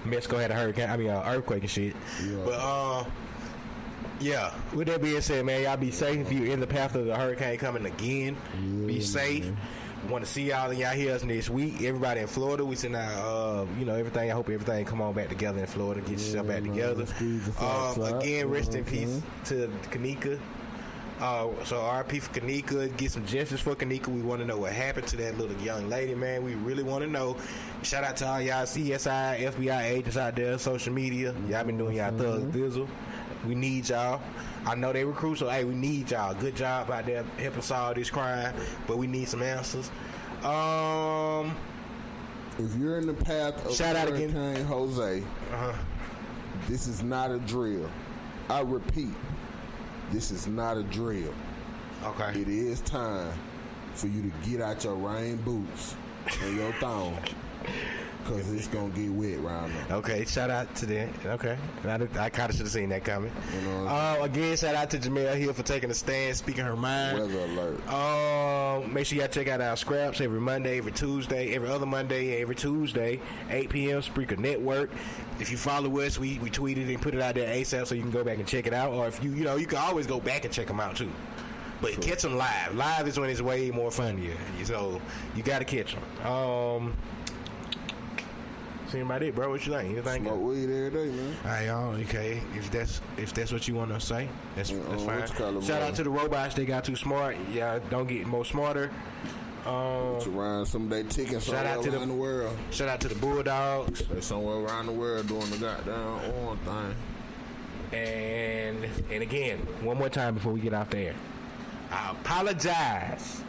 Mexico had a hurricane. Earthquake and shit. Yeah. But Yeah. With that being said, man, y'all be safe if you're in the path of the hurricane coming again. Be safe. Want to see y'all and y'all hear us next week. Everybody in Florida, we send out, everything. I hope everything come on back together in Florida. Get yourself back together. Again, rest in peace to Kenneka. So RIP for Kenneka. Get some justice for Kenneka. We want to know what happened to that little young lady, man. We really want to know. Shout out to all y'all CSI, FBI agents out there, social media. Y'all been doing y'all thug thizzle. We need y'all. I know they recruit, so hey, we need y'all. Good job out there helping solve this crime, but we need some answers. If you're in the path of Hurricane Jose, this is not a drill. I repeat, this is not a drill. Okay. It is time for you to get out your rain boots and your thong. Because it's going to get wet around there. Okay, shout out to them. Okay. I kind of should have seen that coming. Again, shout out to Jamele Hill for taking a stand, speaking her mind. Weather alert. Make sure y'all check out our scraps every Monday, every Tuesday, every other Monday, every Tuesday, 8 p.m. Spreaker Network. If you follow us, we tweet it and put it out there ASAP so you can go back and check it out. Or if you can always go back and check them out too. But catch them live. Live is when it's way more funnier. So you got to catch them. About it, bro. What you think? Smoke weed every day, man. Alright, y'all. Okay, if that's what you want to say, that's fine. Shout out to the robots. They got too smart. Yeah, don't get more smarter. Around some day ticking somewhere around the world. Shout out to the Bulldogs. They somewhere around the world doing the goddamn on thing. And again, one more time before we get off the air, I apologize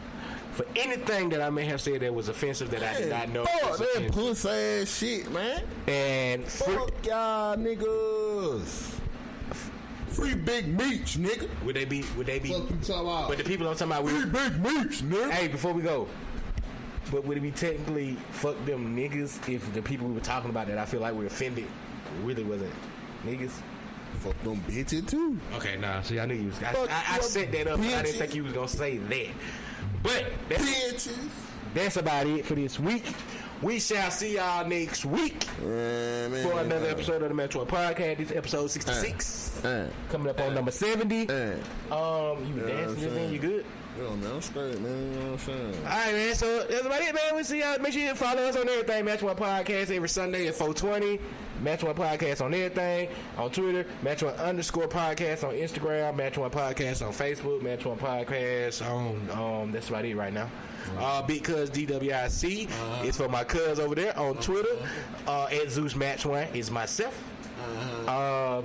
for anything that I may have said that was offensive that I did not know. Fuck that pussy ass shit, man. And fuck y'all niggas. Free Big Meech, nigga. Would they be? Fuck you talking about? But the people I'm talking about. Free Big Meech, nigga. Hey, before we go, but would it be technically fuck them niggas if the people we were talking about that I feel like were offended really wasn't niggas? Fuck them bitches too. Okay, nah. See, I knew you was. I set that up. But I didn't think you was gonna say that. But that's about it for this week. We shall see y'all next week for another episode of the Metro Podcast. This is episode 66. Coming up on number 70. You dancing this thing? You good? Yo, man, I'm straight, man. You know what I'm saying? All right, man. So that's about it, man. We'll see y'all. Make sure you follow us on everything. Match One Podcast every Sunday at 4:20. Match One Podcast on everything. On Twitter, Match One _podcast on Instagram. Match One Podcast on Facebook. Match One Podcast on that's about it right now. Big Cuz DWIC is for my cuz over there on Twitter. At Zeus Match One is myself. At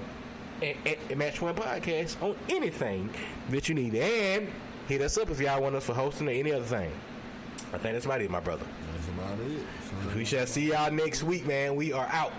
Match One Podcast on anything that you need. And hit us up if y'all want us for hosting or any other thing. I think that's about it, my brother. That's about it. We shall see y'all next week, man. We are out.